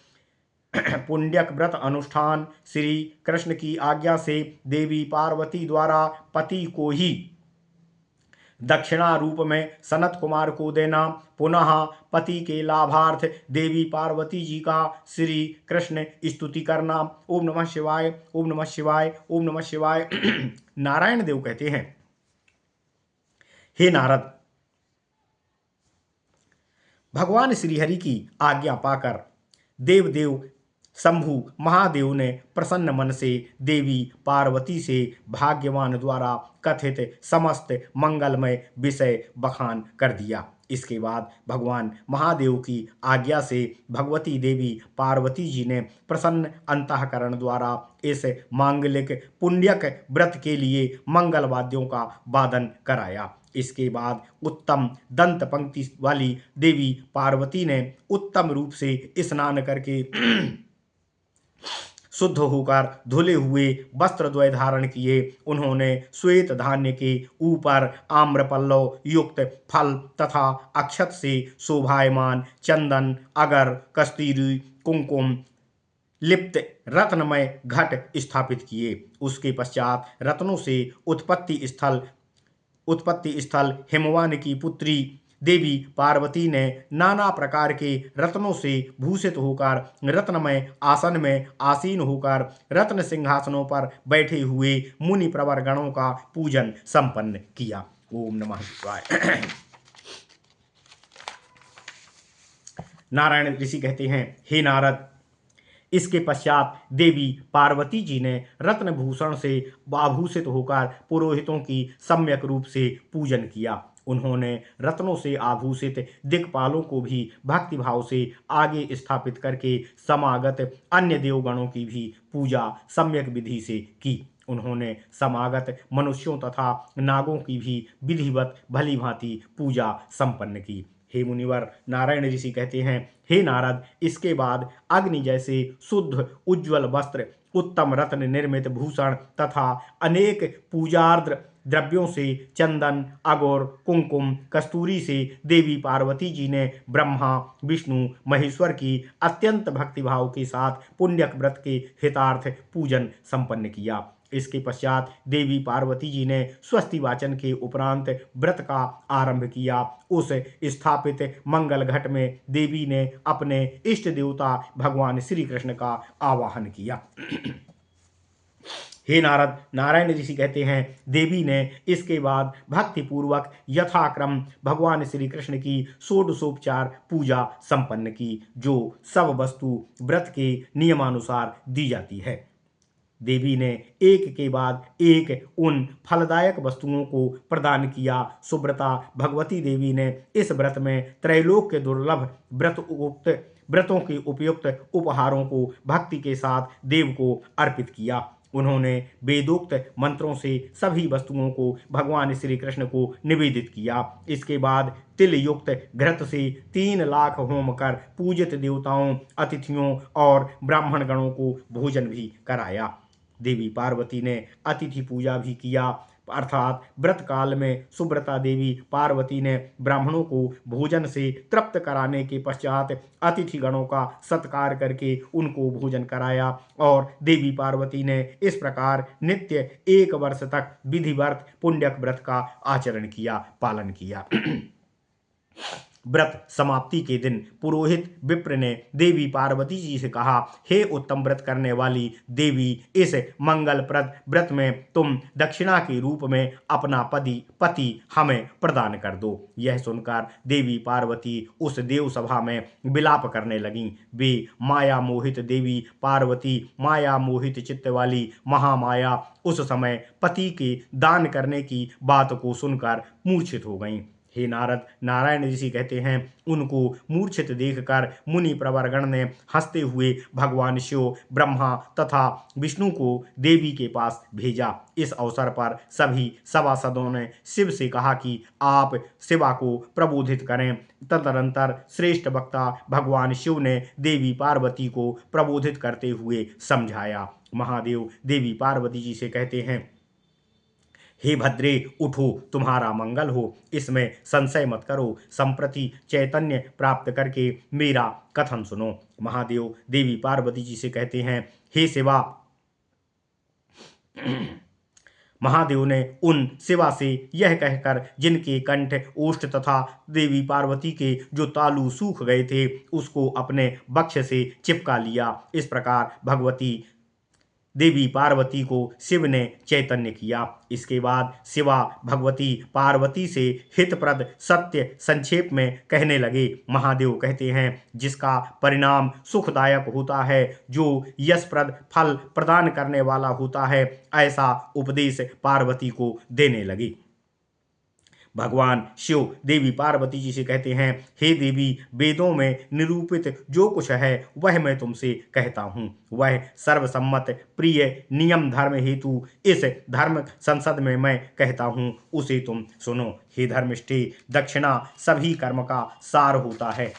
पुण्यक व्रत अनुष्ठान। श्री कृष्ण की आज्ञा से देवी पार्वती द्वारा पति को ही दक्षिणा रूप में सनत कुमार को देना। पुनः पति के लाभार्थ देवी पार्वती जी का श्री कृष्ण स्तुति करना। ओम नमः शिवाय। ओम नमः शिवाय। ओम नमः शिवाय। नारायण देव कहते हैं, हे नारद, भगवान श्रीहरि की आज्ञा पाकर देवदेव शंभु महादेव ने प्रसन्न मन से देवी पार्वती से भाग्यवान द्वारा कथित समस्त मंगलमय विषय बखान कर दिया। इसके बाद भगवान महादेव की आज्ञा से भगवती देवी पार्वती जी ने प्रसन्न अंतःकरण द्वारा इस मांगलिक पुण्यक व्रत के लिए मंगल वाद्यों का वादन कराया। इसके बाद उत्तम दंत पंक्ति वाली देवी पार्वती ने उत्तम रूप से स्नान करके शुद्ध होकर धुले हुए वस्त्र द्वय धारण किए। उन्होंने श्वेत धान्य के ऊपर आम्रपल्लव युक्त फल तथा अक्षत से शोभायमान चंदन, अगर, कस्तूरी, कुंकुम लिप्त रत्नमय घट स्थापित किए। उसके पश्चात रत्नों से उत्पत्ति स्थल हिमवान की पुत्री देवी पार्वती ने नाना प्रकार के रत्नों से भूषित होकर रत्नमय आसन में आसीन होकर रत्न सिंहासनों पर बैठे हुए मुनि प्रवर गणों का पूजन संपन्न किया। ओम नमः शिवाय। नारायण ऋषि कहते हैं, हे नारद, इसके पश्चात देवी पार्वती जी ने रत्न भूषण से आभूषित होकर पुरोहितों की सम्यक रूप से पूजन किया। उन्होंने रत्नों से आभूषित दिक्पालों को भी भक्तिभाव से आगे स्थापित करके समागत अन्य देवगणों की भी पूजा सम्यक विधि से की। उन्होंने समागत मनुष्यों तथा नागों की भी विधिवत भली भांति पूजा संपन्न की। हे मुनिवर, नारायण ऋषि कहते हैं, हे नारद, इसके बाद अग्नि जैसे शुद्ध उज्ज्वल वस्त्र, उत्तम रत्न निर्मित भूषण तथा अनेक पूजार्द्र द्रव्यों से चंदन, अगौर, कुंकुम, कस्तूरी से देवी पार्वती जी ने ब्रह्मा विष्णु महेश्वर की अत्यंत भक्तिभाव के साथ पुण्यक व्रत के हितार्थ पूजन संपन्न किया। इसके पश्चात देवी पार्वती जी ने स्वस्ति वाचन के उपरांत व्रत का आरंभ किया। उस स्थापित मंगल घट में देवी ने अपने इष्ट देवता भगवान श्री कृष्ण का आवाहन किया। हे नारद, नारायण ऋषि कहते हैं, देवी ने इसके बाद भक्तिपूर्वक यथाक्रम भगवान श्री कृष्ण की षोडशोपचार पूजा संपन्न की, जो सब वस्तु व्रत के नियमानुसार दी जाती है। देवी ने एक के बाद एक उन फलदायक वस्तुओं को प्रदान किया। सुब्रता भगवती देवी ने इस व्रत में त्रैलोक के दुर्लभ व्रतों के उपयुक्त उपहारों को भक्ति के साथ देव को अर्पित किया। उन्होंने वेदोक्त मंत्रों से सभी वस्तुओं को भगवान श्री कृष्ण को निवेदित किया। इसके बाद तिल युक्त घृत से 3 लाख होम कर पूजित देवताओं, अतिथियों और ब्राह्मण गणों को भोजन भी कराया। देवी पार्वती ने अतिथि पूजा भी किया। अर्थात व्रत काल में सुव्रता देवी पार्वती ने ब्राह्मणों को भोजन से तृप्त कराने के पश्चात अतिथि गणों का सत्कार करके उनको भोजन कराया और देवी पार्वती ने इस प्रकार नित्य 1 वर्ष तक विधिवत पुण्यक व्रत का आचरण किया, पालन किया। व्रत समाप्ति के दिन पुरोहित विप्र ने देवी पार्वती जी से कहा, हे उत्तम व्रत करने वाली देवी, इस मंगलप्रद व्रत में तुम दक्षिणा के रूप में अपना पति हमें प्रदान कर दो। यह सुनकर देवी पार्वती उस देव सभा में विलाप करने लगीं। वे माया मोहित देवी पार्वती, माया मोहित चित्त वाली महामाया, उस समय पति के दान करने की बात को सुनकर मूर्छित हो गईं। हे नारद, नारायण ऋषि कहते हैं, उनको मूर्छित देखकर मुनि प्रवरगण ने हंसते हुए भगवान शिव, ब्रह्मा तथा विष्णु को देवी के पास भेजा। इस अवसर पर सभी सभासदों ने शिव से कहा कि आप शिवा को प्रबोधित करें। तदनंतर श्रेष्ठ वक्ता भगवान शिव ने देवी पार्वती को प्रबोधित करते हुए समझाया। महादेव देवी पार्वती जी से कहते हैं, हे भद्रे, उठो, तुम्हारा मंगल हो, इसमें संशय मत करो। संप्रति चैतन्य प्राप्त करके मेरा कथन सुनो। महादेव देवी पार्वती जी से कहते हैं, हे शिवा, महादेव ने उन शिवा से यह कहकर जिनके कंठ, ओष्ठ तथा देवी पार्वती के जो तालु सूख गए थे उसको अपने वक्ष से चिपका लिया। इस प्रकार भगवती देवी पार्वती को शिव ने चैतन्य किया। इसके बाद शिवा भगवती पार्वती से हितप्रद सत्य संक्षेप में कहने लगे। महादेव कहते हैं, जिसका परिणाम सुखदायक होता है, जो यशप्रद फल प्रदान करने वाला होता है, ऐसा उपदेश पार्वती को देने लगी। भगवान शिव देवी पार्वती जी से कहते हैं, हे देवी, वेदों में निरूपित जो कुछ है वह मैं तुमसे कहता हूँ। वह सर्वसम्मत प्रिय नियम धर्म हेतु इस धर्म संसद में मैं कहता हूँ, उसे तुम सुनो। हे धर्मिष्ठे, दक्षिणा सभी कर्म का सार होता है।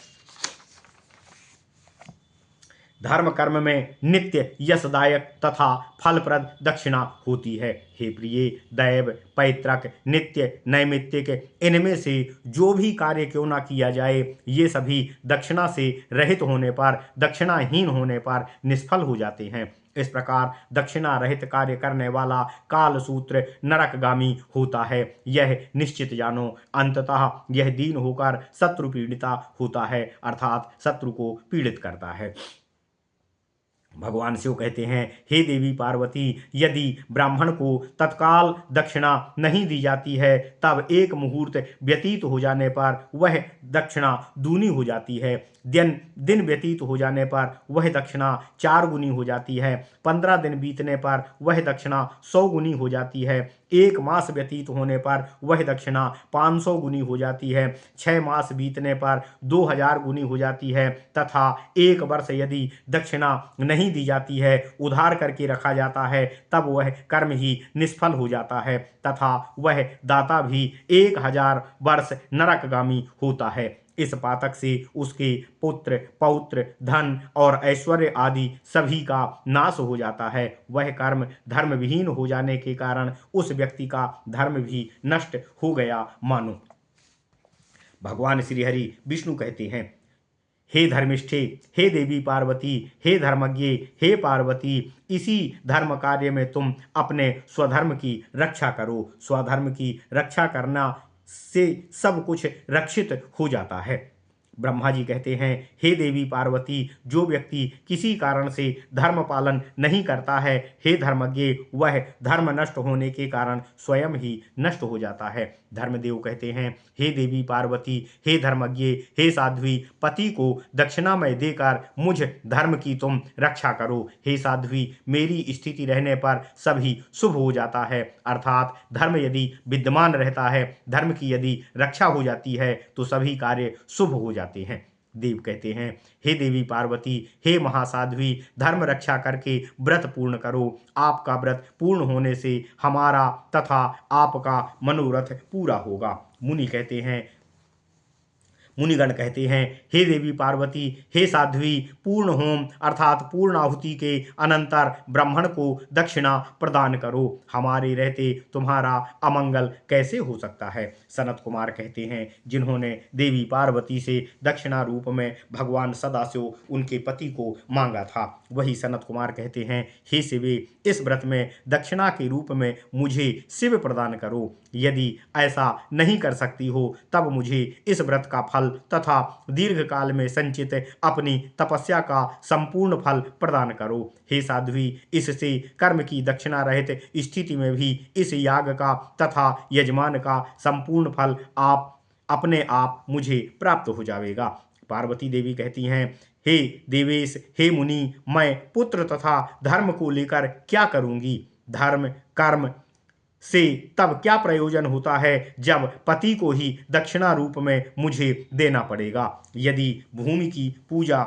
धर्म कर्म में नित्य यशदायक तथा फलप्रद दक्षिणा होती है। हे प्रिय, दैव, पैतृक, नित्य, नैमित्तिक, इनमें से जो भी कार्य क्यों ना किया जाए, ये सभी दक्षिणा से रहित होने पर, दक्षिणाहीन होने पर निष्फल हो जाते हैं। इस प्रकार दक्षिणा रहित कार्य करने वाला कालसूत्र नरकगामी होता है, यह निश्चित जानो। अंततः यह दीन होकर शत्रु पीड़िता होता है, अर्थात शत्रु को पीड़ित करता है। भगवान शिव कहते हैं, हे देवी पार्वती, यदि ब्राह्मण को तत्काल दक्षिणा नहीं दी जाती है, तब 1 मुहूर्त व्यतीत हो जाने पर वह दक्षिणा दूनी हो जाती है। दिन व्यतीत हो जाने पर वह दक्षिणा 4 गुनी हो जाती है। 15 दिन बीतने पर वह दक्षिणा 100 गुनी हो जाती है। 1 मास व्यतीत होने पर वह दक्षिणा 500 गुनी हो जाती है। 6 मास बीतने पर 2000 गुनी हो जाती है तथा 1 वर्ष यदि दक्षिणा नहीं दी जाती है, उधार करके रखा जाता है, तब वह कर्म ही निष्फल हो जाता है तथा वह दाता भी 1000 वर्ष नरकगामी होता है। इस पातक से उसके पुत्र, पौत्र, धन और ऐश्वर्य आदि सभी का नाश हो जाता है। वह कर्म धर्म विहीन हो जाने के कारण उस व्यक्ति का धर्म भी नष्ट हो गया मानो। भगवान श्री हरि विष्णु कहते हैं, हे धर्मिष्ठे, हे देवी पार्वती, हे धर्मज्ञे, हे पार्वती, इसी धर्म कार्य में तुम अपने स्वधर्म की रक्षा करो। स्वधर्म की रक्षा करना से सब कुछ रक्षित हो जाता है। ब्रह्मा जी कहते हैं, हे देवी पार्वती, जो व्यक्ति किसी कारण से धर्म पालन नहीं करता है, हे धर्मज्ञ, वह धर्म नष्ट होने के कारण स्वयं ही नष्ट हो जाता है। धर्मदेव कहते हैं, हे देवी पार्वती, हे धर्मज्ञ, हे साध्वी, पति को दक्षिणा में देकर मुझ धर्म की तुम रक्षा करो। हे साध्वी, मेरी स्थिति रहने पर सभी शुभ हो जाता है, अर्थात धर्म यदि विद्यमान रहता है, धर्म की यदि रक्षा हो जाती है तो सभी कार्य शुभ हो जाते हैं। देव कहते हैं, हे देवी पार्वती, हे महासाध्वी, धर्म रक्षा करके व्रत पूर्ण करो। आपका व्रत पूर्ण होने से हमारा तथा आपका मनोरथ पूरा होगा। मुनि कहते हैं, मुनिगण कहते हैं, हे देवी पार्वती, हे साध्वी, पूर्ण होम अर्थात पूर्ण आहुति के अनंतर ब्राह्मण को दक्षिणा प्रदान करो। हमारे रहते तुम्हारा अमंगल कैसे हो सकता है। सनत कुमार कहते हैं, जिन्होंने देवी पार्वती से दक्षिणा रूप में भगवान सदाशिव उनके पति को मांगा था, वही सनत कुमार कहते हैं, हे शिवे, इस व्रत में दक्षिणा के रूप में मुझे शिव प्रदान करो। यदि ऐसा नहीं कर सकती हो तब मुझे इस व्रत का फल तथा दीर्घ काल में संचित अपनी तपस्या का संपूर्ण फल प्रदान करो। हे साध्वी, इससे कर्म की दक्षिणा रहित स्थिति में भी इस याग का तथा यजमान का संपूर्ण फल आप अपने आप मुझे प्राप्त हो जाएगा। पार्वती देवी कहती हैं, हे देवेश, हे मुनि, मैं पुत्र तथा धर्म को लेकर क्या करूंगी। धर्म कर्म से तब क्या प्रयोजन होता है जब पति को ही दक्षिणा रूप में मुझे देना पड़ेगा। यदि भूमि की पूजा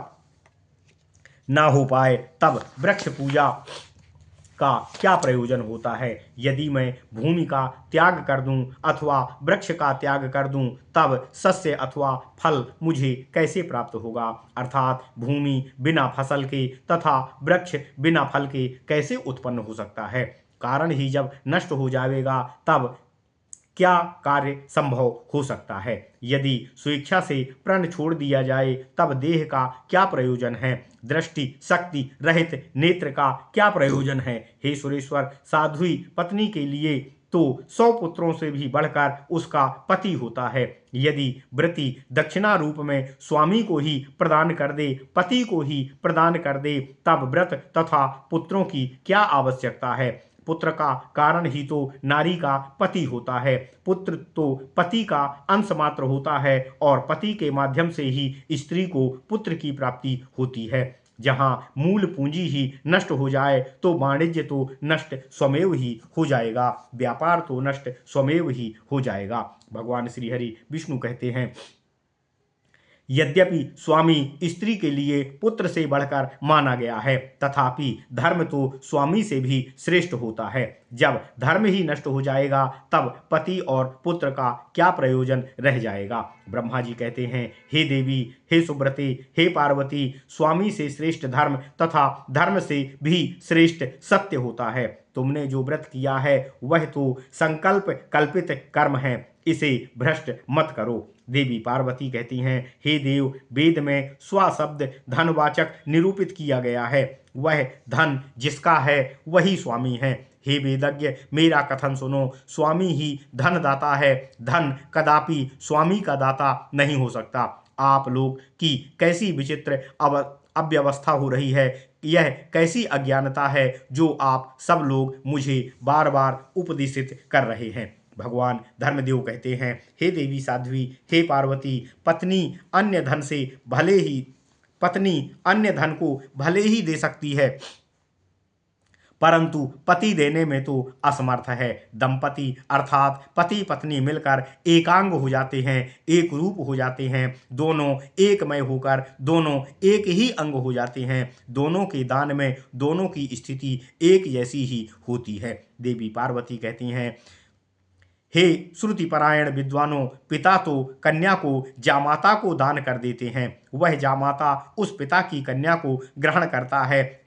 ना हो पाए तब वृक्ष पूजा का क्या प्रयोजन होता है। यदि मैं भूमि का त्याग कर दूं अथवा वृक्ष का त्याग कर दूं तब सस्य अथवा फल मुझे कैसे प्राप्त होगा। अर्थात भूमि बिना फसल के तथा वृक्ष बिना फल के कैसे उत्पन्न हो सकता है। कारण ही जब नष्ट हो जाएगा तब क्या कार्य संभव हो सकता है। यदि स्वेच्छा से प्राण छोड़ दिया जाए तब देह का क्या प्रयोजन है। दृष्टि शक्ति रहित नेत्र का क्या प्रयोजन है। हे सुरेश्वर, साध्वी पत्नी के लिए तो 100 पुत्रों से भी बढ़कर उसका पति होता है। यदि व्रती दक्षिणा रूप में स्वामी को ही प्रदान कर दे, पति को ही प्रदान कर दे, तब व्रत तथा पुत्रों की क्या आवश्यकता है। पुत्र का कारण ही तो नारी का पति होता है। पुत्र तो पति का अंश मात्र होता है और पति के माध्यम से ही स्त्री को पुत्र की प्राप्ति होती है। जहाँ मूल पूंजी ही नष्ट हो जाए तो वाणिज्य तो नष्ट स्वमेव ही हो जाएगा, व्यापार तो नष्ट स्वमेव ही हो जाएगा। भगवान श्री हरि विष्णु कहते हैं, यद्यपि स्वामी स्त्री के लिए पुत्र से बढ़कर माना गया है, तथापि धर्म तो स्वामी से भी श्रेष्ठ होता है। जब धर्म ही नष्ट हो जाएगा तब पति और पुत्र का क्या प्रयोजन रह जाएगा। ब्रह्मा जी कहते हैं, हे देवी, हे सुब्रते, हे पार्वती, स्वामी से श्रेष्ठ धर्म तथा धर्म से भी श्रेष्ठ सत्य होता है। तुमने जो व्रत किया है वह तो संकल्प कल्पित कर्म है, इसे भ्रष्ट मत करो। देवी पार्वती कहती हैं, हे देव, वेद में स्व शब्द धनवाचक निरूपित किया गया है। वह धन जिसका है वही स्वामी है। हे वेदज्ञ, मेरा कथन सुनो, स्वामी ही धन दाता है, धन कदापि स्वामी का दाता नहीं हो सकता। आप लोग की कैसी विचित्र अव्यवस्था हो रही है, यह कैसी अज्ञानता है जो आप सब लोग मुझे बार बार उपदेशित कर रहे हैं। भगवान धर्मदेव कहते हैं, हे देवी साध्वी, हे पार्वती, पत्नी अन्य धन को भले ही दे सकती है, परंतु पति देने में तो असमर्थ है। दंपति अर्थात पति पत्नी मिलकर एकांग हो जाते हैं, एक रूप हो जाते हैं, दोनों एकमय होकर दोनों एक ही अंग हो जाते हैं। दोनों के दान में दोनों की स्थिति एक जैसी ही होती है। देवी पार्वती कहती हैं, हे श्रुतिपरायण विद्वानों, पिता तो कन्या को जामाता को दान कर देते हैं, वह जामाता उस पिता की कन्या को ग्रहण करता है।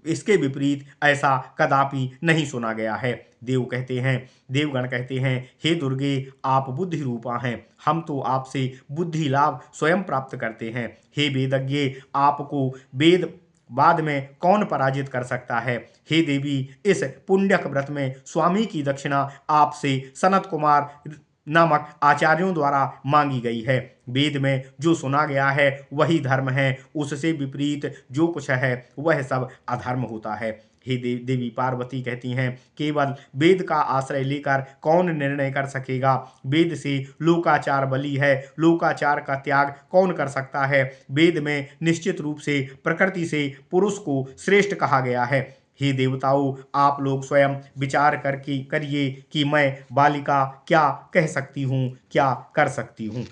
इसके विपरीत ऐसा कदापि नहीं सुना गया है। देवगण कहते हैं, हे दुर्गे, आप बुद्धि रूपा हैं, हम तो आपसे बुद्धि लाभ स्वयं प्राप्त करते हैं। हे वेदज्ञ, आपको वेद बाद में कौन पराजित कर सकता है। हे देवी, इस पुण्यक व्रत में स्वामी की दक्षिणा आपसे सनत कुमार नामक आचार्यों द्वारा मांगी गई है। वेद में जो सुना गया है वही धर्म है, उससे विपरीत जो कुछ है वह सब अधर्म होता है। हे देवी पार्वती कहती हैं, केवल वेद का आश्रय लेकर कौन निर्णय कर सकेगा। वेद से लोकाचार बली है, लोकाचार का त्याग कौन कर सकता है। वेद में निश्चित रूप से प्रकृति से पुरुष को श्रेष्ठ कहा गया है। हे देवताओं, आप लोग स्वयं विचार करके करिए कि मैं बालिका क्या कह सकती हूँ, क्या कर सकती हूँ।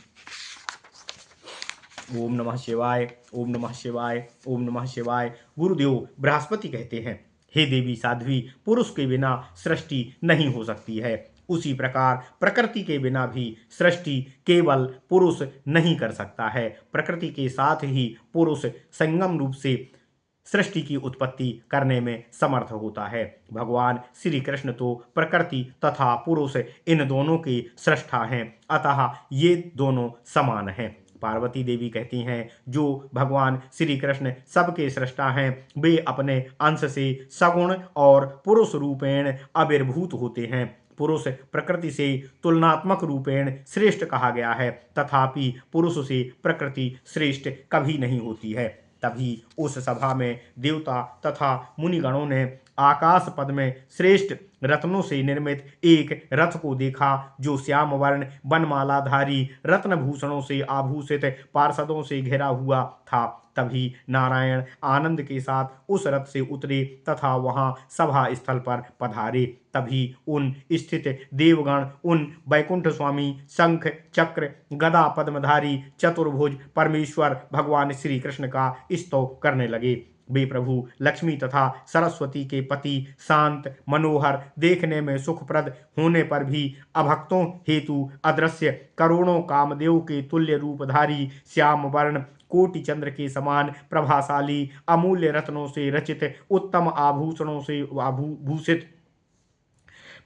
ओम नमः शिवाय, ओम नमः शिवाय, ओम नमः शिवाय। गुरुदेव बृहस्पति कहते हैं, हे देवी साध्वी, पुरुष के बिना सृष्टि नहीं हो सकती है। उसी प्रकार प्रकृति के बिना भी सृष्टि केवल पुरुष नहीं कर सकता है। प्रकृति के साथ ही पुरुष संगम रूप से सृष्टि की उत्पत्ति करने में समर्थ होता है। भगवान श्री कृष्ण तो प्रकृति तथा पुरुष इन दोनों के सृष्टा हैं, अतः ये दोनों समान हैं। पार्वती देवी कहती हैं, जो भगवान श्री कृष्ण सबके सृष्टा हैं, वे अपने अंश से सगुण और पुरुष रूपेण आविर्भूत होते हैं। पुरुष प्रकृति से तुलनात्मक रूपेण श्रेष्ठ कहा गया है, तथापि पुरुष से प्रकृति श्रेष्ठ कभी नहीं होती है। तभी उस सभा में देवता तथा मुनिगणों ने आकाश पद में श्रेष्ठ रत्नों से निर्मित एक रथ को देखा, जो श्याम वर्ण बनमालाधारी रत्नभूषणों से आभूषित पार्षदों से घिरा हुआ था। तभी नारायण आनंद के साथ उस रथ से उतरे तथा वहां सभा स्थल पर पधारे। तभी उन स्थित देवगण उन वैकुंठ स्वामी शंख चक्र गदा पद्मधारी चतुर्भुज परमेश्वर भगवान श्री कृष्ण का स्तव करने लगे। वे प्रभु लक्ष्मी तथा सरस्वती के पति, शांत मनोहर, देखने में सुखप्रद होने पर भी अभक्तों हेतु अदृश्य, करोड़ों कामदेव के तुल्य रूपधारी, श्याम वर्ण, कोटि चंद्र के समान प्रभाशाली, अमूल्य रत्नों से रचित, उत्तम आभूषणों से भूषित,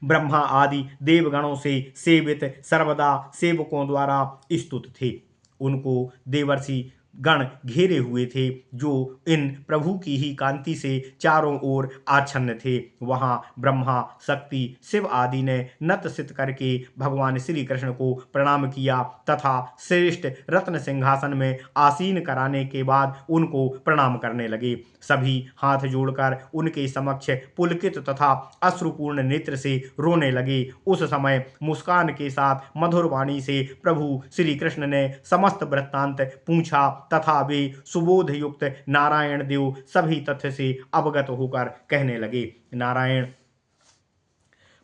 ब्रह्मा आदि देवगणों से सेवित, सर्वदा सेवकों द्वारा स्तुत थे। उनको देवर्षि गण घेरे हुए थे, जो इन प्रभु की ही कांति से चारों ओर आच्छन्न थे। वहां ब्रह्मा, शक्ति, शिव आदि ने नतसित करके भगवान श्री कृष्ण को प्रणाम किया तथा श्रेष्ठ रत्न सिंहासन में आसीन कराने के बाद उनको प्रणाम करने लगे। सभी हाथ जोड़कर उनके समक्ष पुलकित तथा अश्रुपूर्ण नेत्र से रोने लगे। उस समय मुस्कान के साथ मधुर वाणी से प्रभु श्री कृष्ण ने समस्त वृत्तांत पूछा तथा वे सुबोध युक्त नारायण देव सभी तथ्य से अवगत होकर कहने लगे। नारायण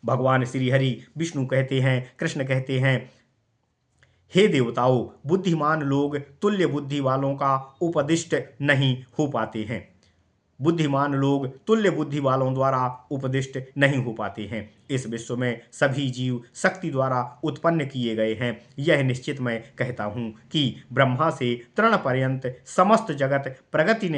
भगवान श्री हरि विष्णु कहते हैं, कृष्ण कहते हैं, हे देवताओं, बुद्धिमान लोग तुल्य बुद्धि वालों का उपदिष्ट नहीं हो पाते हैं। बुद्धिमान लोग तुल्य बुद्धि वालों द्वारा उपदिष्ट नहीं हो पाते हैं। इस विश्व में सभी जीव शक्ति द्वारा उत्पन्न किए गए हैं। यह निश्चित मैं कहता हूँ कि ब्रह्मा से तृण पर्यंत समस्त जगत प्रकृति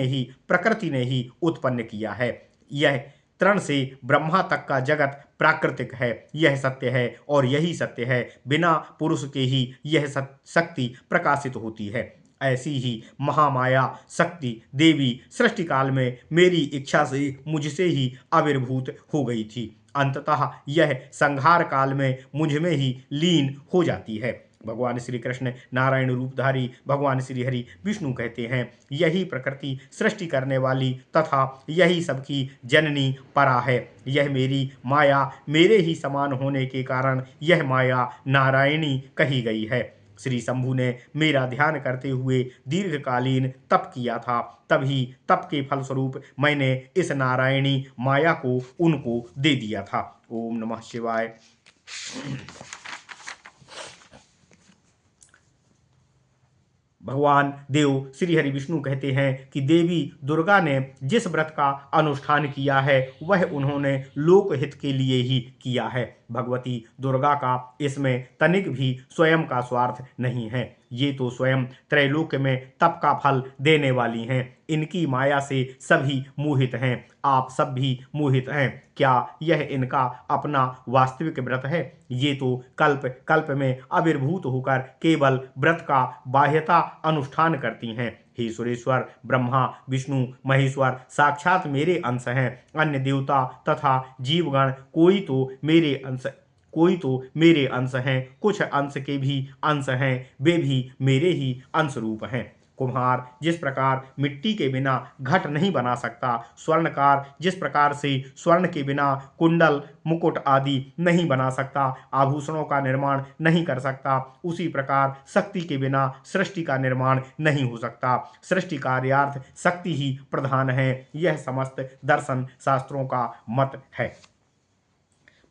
ने ही उत्पन्न किया है। यह तृण से ब्रह्मा तक का जगत प्राकृतिक है, यह सत्य है और यही सत्य है। बिना पुरुष के ही यह शक्ति प्रकाशित होती है। ऐसी ही महामाया शक्ति देवी सृष्टि काल में मेरी इच्छा से मुझसे ही आविर्भूत हो गई थी। अंततः यह संहार काल में मुझ में ही लीन हो जाती है। भगवान श्री कृष्ण नारायण रूपधारी भगवान श्री हरि विष्णु कहते हैं, यही प्रकृति सृष्टि करने वाली तथा यही सबकी जननी परा है। यह मेरी माया मेरे ही समान होने के कारण यह माया नारायणी कही गई है। श्री शंभु ने मेरा ध्यान करते हुए दीर्घकालीन तप किया था, तभी तप के फलस्वरूप मैंने इस नारायणी माया को उनको दे दिया था। ओम नमः शिवाय। भगवान देव श्री हरि विष्णु कहते हैं कि देवी दुर्गा ने जिस व्रत का अनुष्ठान किया है वह उन्होंने लोकहित के लिए ही किया है। भगवती दुर्गा का इसमें तनिक भी स्वयं का स्वार्थ नहीं है। ये तो स्वयं त्रैलोक में तप का फल देने वाली हैं। इनकी माया से सभी मोहित हैं, आप सब भी मोहित हैं। क्या यह इनका अपना वास्तविक व्रत है? ये तो कल्प कल्प में आविर्भूत होकर केवल व्रत का बाह्यता अनुष्ठान करती हैं। हे सुरेश्वर, ब्रह्मा विष्णु महेश्वर साक्षात मेरे अंश हैं। अन्य देवता तथा जीवगण कोई तो मेरे अंश हैं, कुछ अंश के भी अंश हैं, वे भी मेरे ही अंश रूप हैं। कुम्हार जिस प्रकार मिट्टी के बिना घट नहीं बना सकता, स्वर्णकार जिस प्रकार से स्वर्ण के बिना कुंडल मुकुट आदि नहीं बना सकता, आभूषणों का निर्माण नहीं कर सकता, उसी प्रकार शक्ति के बिना सृष्टि का निर्माण नहीं हो सकता। सृष्टि कार्यार्थ शक्ति ही प्रधान है। यह समस्त दर्शन शास्त्रों का मत है।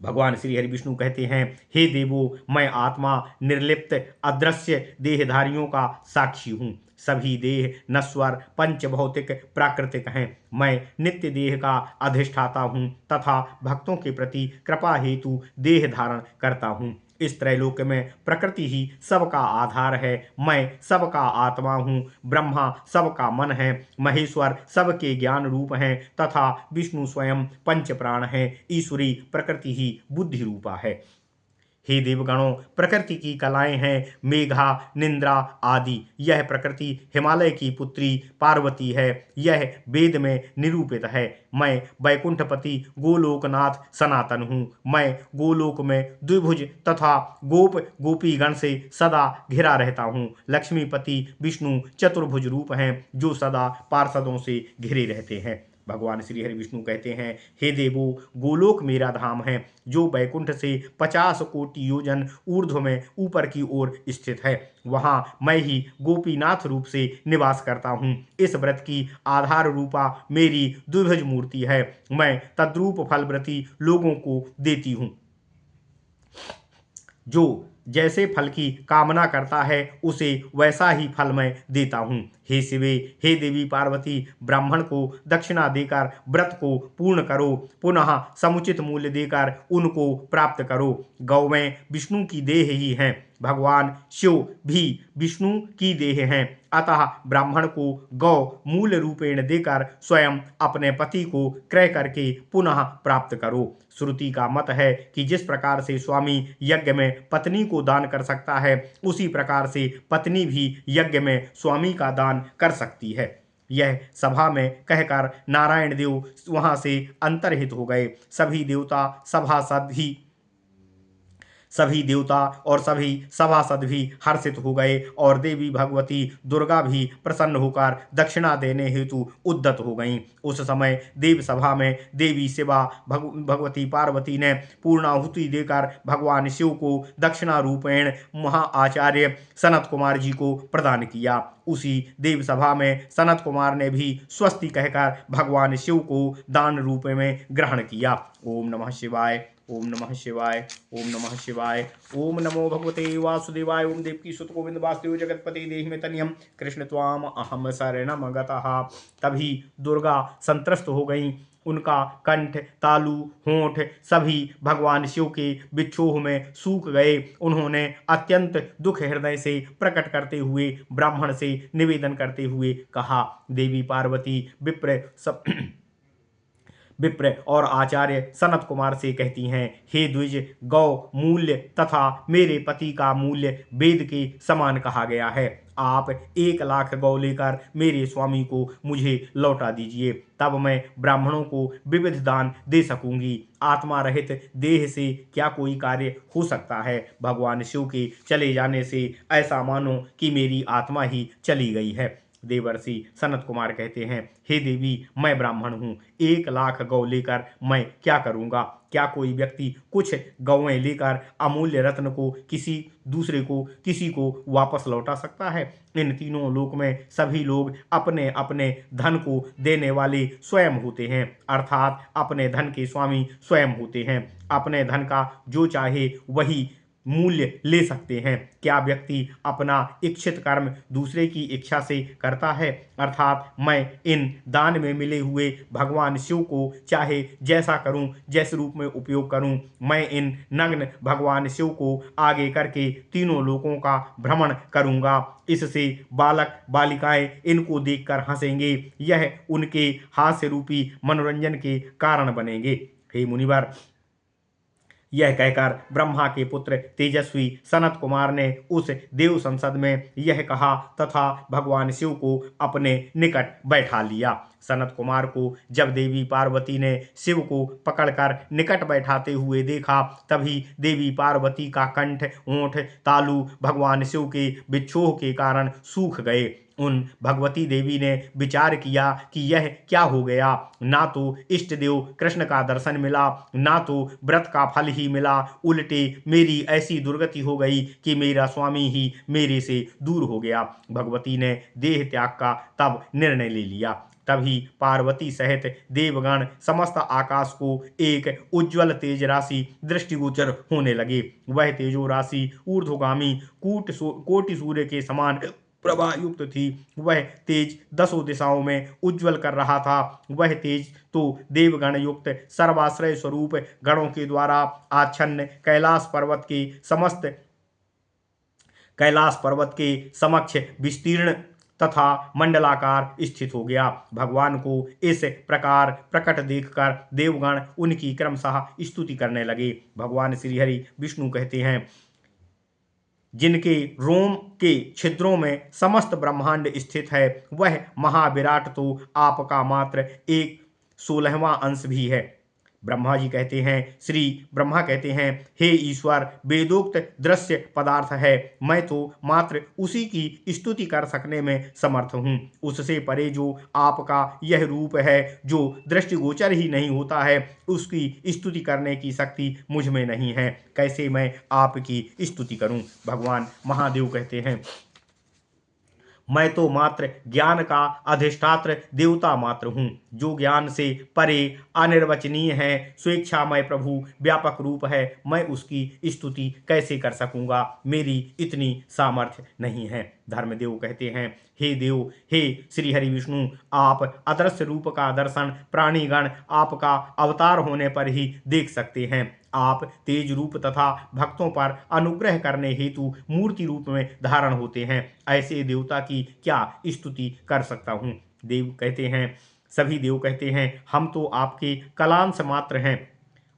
भगवान श्री हरि विष्णु कहते हैं, हे देवो, मैं आत्मा निर्लिप्त अदृश्य देहधारियों का साक्षी हूँ। सभी देह नश्वर पंच भौतिक प्राकृतिक हैं। मैं नित्य देह का अधिष्ठाता हूँ तथा भक्तों के प्रति कृपा हेतु देह धारण करता हूँ। इस त्रैलोक्य में प्रकृति ही सबका आधार है। मैं सबका आत्मा हूँ। ब्रह्मा सबका मन है। महेश्वर सबके ज्ञान रूप हैं तथा विष्णु स्वयं पंच प्राण है। ईश्वरी प्रकृति ही बुद्धि रूपा है। हे देवगणों, प्रकृति की कलाएं हैं मेघा, निंद्रा आदि। यह प्रकृति हिमालय की पुत्री पार्वती है। यह वेद में निरूपित है। मैं वैकुंठपति गोलोकनाथ सनातन हूँ। मैं गोलोक में द्विभुज तथा गोप गोपीगण से सदा घिरा रहता हूँ। लक्ष्मीपति विष्णु चतुर्भुज रूप हैं जो सदा पार्षदों से घिरे रहते हैं। भगवान श्री हरि विष्णु कहते हैं, हे देवो, गोलोक मेरा धाम है जो वैकुंठ से 50 कोटि योजन ऊर्ध्व में ऊपर की ओर स्थित है। वहां मैं ही गोपीनाथ रूप से निवास करता हूँ। इस व्रत की आधार रूपा मेरी द्विभुज मूर्ति है। मैं तद्रूप फलव्रती लोगों को देती हूँ। जो जैसे फल की कामना करता है उसे वैसा ही फल मैं देता हूँ। हे शिवे, हे देवी पार्वती, ब्राह्मण को दक्षिणा देकर व्रत को पूर्ण करो। पुनः समुचित मूल्य देकर उनको प्राप्त करो। गौवें विष्णु की देह ही हैं। भगवान शिव भी विष्णु की देह हैं। अतः ब्राह्मण को गौ मूल रूपेण देकर स्वयं अपने पति को क्रय करके पुनः प्राप्त करो। श्रुति का मत है कि जिस प्रकार से स्वामी यज्ञ में पत्नी को दान कर सकता है, उसी प्रकार से पत्नी भी यज्ञ में स्वामी का दान कर सकती है। यह सभा में कहकर नारायण देव वहां से अंतर्हित हो गए। सभी देवता और सभी सभासद भी हर्षित हो गए और देवी भगवती दुर्गा भी प्रसन्न होकर दक्षिणा देने हेतु उद्यत हो गईं। उस समय देव सभा में देवी शिवा भगवती पार्वती ने पूर्णाहुति देकर भगवान शिव को दक्षिणा रूपेण महाआचार्य सनत कुमार जी को प्रदान किया। उसी देव सभा में सनत कुमार ने भी स्वस्ति कहकर भगवान शिव को दान रूप में ग्रहण किया। ओम नमः शिवाय, ओम नमः शिवाय, ओम नमः शिवाय, ओम नमो भगवते वासुदेवाय। ओम देवकी सुत गोविंद वासुदेव जगतपति देहि में तनियम कृष्ण त्वाम अहम शरणम गतः। तभी दुर्गा संत्रस्त हो गईं। उनका कंठ, तालु, होंठ सभी भगवान शिव के विक्षोभ में सूख गए। उन्होंने अत्यंत दुख हृदय से प्रकट करते हुए ब्राह्मण से निवेदन करते हुए कहा, देवी पार्वती विप्र और आचार्य सनत कुमार से कहती हैं, हे द्विज, गौ मूल्य तथा मेरे पति का मूल्य वेद के समान कहा गया है। आप 1 लाख गौ लेकर मेरे स्वामी को मुझे लौटा दीजिए, तब मैं ब्राह्मणों को विविध दान दे सकूंगी। आत्मा रहित देह से क्या कोई कार्य हो सकता है? भगवान शिव के चले जाने से ऐसा मानो कि मेरी आत्मा ही चली गई है। देवर्षि सनत कुमार कहते हैं, हे देवी, मैं ब्राह्मण हूँ। 1 लाख गौ लेकर मैं क्या करूँगा? क्या कोई व्यक्ति कुछ गौएं लेकर अमूल्य रत्न को किसी को वापस लौटा सकता है? इन तीनों लोक में सभी लोग अपने अपने धन को देने वाले स्वयं होते हैं, अर्थात अपने धन के स्वामी स्वयं होते हैं। अपने धन का जो चाहे वही मूल्य ले सकते हैं। क्या व्यक्ति अपना इच्छित कर्म दूसरे की इच्छा से करता है? अर्थात मैं इन दान में मिले हुए भगवान शिव को चाहे जैसा करूं, जिस रूप में उपयोग करूं, मैं इन नग्न भगवान शिव को आगे करके तीनों लोकों का भ्रमण करूंगा। इससे बालक बालिकाएं इनको देखकर हंसेंगे। यह उनके हास्य रूपी मनोरंजन के कारण बनेंगे। हे मुनिवर, यह कहकर ब्रह्मा के पुत्र तेजस्वी सनत कुमार ने उस देव संसद में यह कहा तथा भगवान शिव को अपने निकट बैठा लिया। सनत कुमार को जब देवी पार्वती ने शिव को पकड़कर निकट बैठाते हुए देखा, तभी देवी पार्वती का कंठ, होंठ, तालु भगवान शिव के विक्षोभ के कारण सूख गए। उन भगवती देवी ने विचार किया कि यह क्या हो गया। ना तो इष्ट देव कृष्ण का दर्शन मिला, ना तो व्रत का फल ही मिला, उल्टे मेरी ऐसी दुर्गति हो गई कि मेरा स्वामी ही मेरे से दूर हो गया। भगवती ने देह त्याग का तब निर्णय ले लिया। तभी पार्वती सहित देवगण समस्त आकाश को एक उज्ज्वल तेज राशि दृष्टिगोचर होने लगे। वह तेजो राशि ऊर्ध्वगामी कोटि सूर्य के समान प्रभा युक्त थी। वह तेज दसों दिशाओं में उज्ज्वल कर रहा था। वह तेज तो देवगण युक्त सर्वाश्रय स्वरूप गणों के द्वारा आच्छन्न कैलाश पर्वत के समक्ष विस्तीर्ण तथा मंडलाकार स्थित हो गया। भगवान को इस प्रकार प्रकट देखकर देवगण उनकी क्रमशः स्तुति करने लगे। भगवान श्री हरि विष्णु कहते हैं, जिनके रोम के छिद्रों में समस्त ब्रह्मांड स्थित है, वह महाविराट तो आपका मात्र 1/16वां अंश भी है। ब्रह्मा जी कहते हैं, श्री ब्रह्मा कहते हैं, हे ईश्वर, वेदोक्त दृश्य पदार्थ है, मैं तो मात्र उसी की स्तुति कर सकने में समर्थ हूँ। उससे परे जो आपका यह रूप है, जो दृष्टिगोचर ही नहीं होता है, उसकी स्तुति करने की शक्ति मुझ में नहीं है। कैसे मैं आपकी स्तुति करूं? भगवान महादेव कहते हैं, मैं तो मात्र ज्ञान का अधिष्ठात्र देवता मात्र हूँ, जो ज्ञान से परे अनिर्वचनीय है, स्वेच्छामय प्रभु व्यापक रूप है। मैं उसकी स्तुति कैसे कर सकूंगा? मेरी इतनी सामर्थ्य नहीं है। धर्मदेव कहते हैं, हे देव, हे श्री हरि विष्णु, आप अदृश्य रूप का दर्शन प्राणीगण आपका अवतार होने पर ही देख सकते हैं। आप तेज रूप तथा भक्तों पर अनुग्रह करने हेतु मूर्ति रूप में धारण होते हैं। ऐसे देवता की क्या स्तुति कर सकता हूँ? देव कहते हैं, सभी देव कहते हैं, हम तो आपके कलांश मात्र हैं।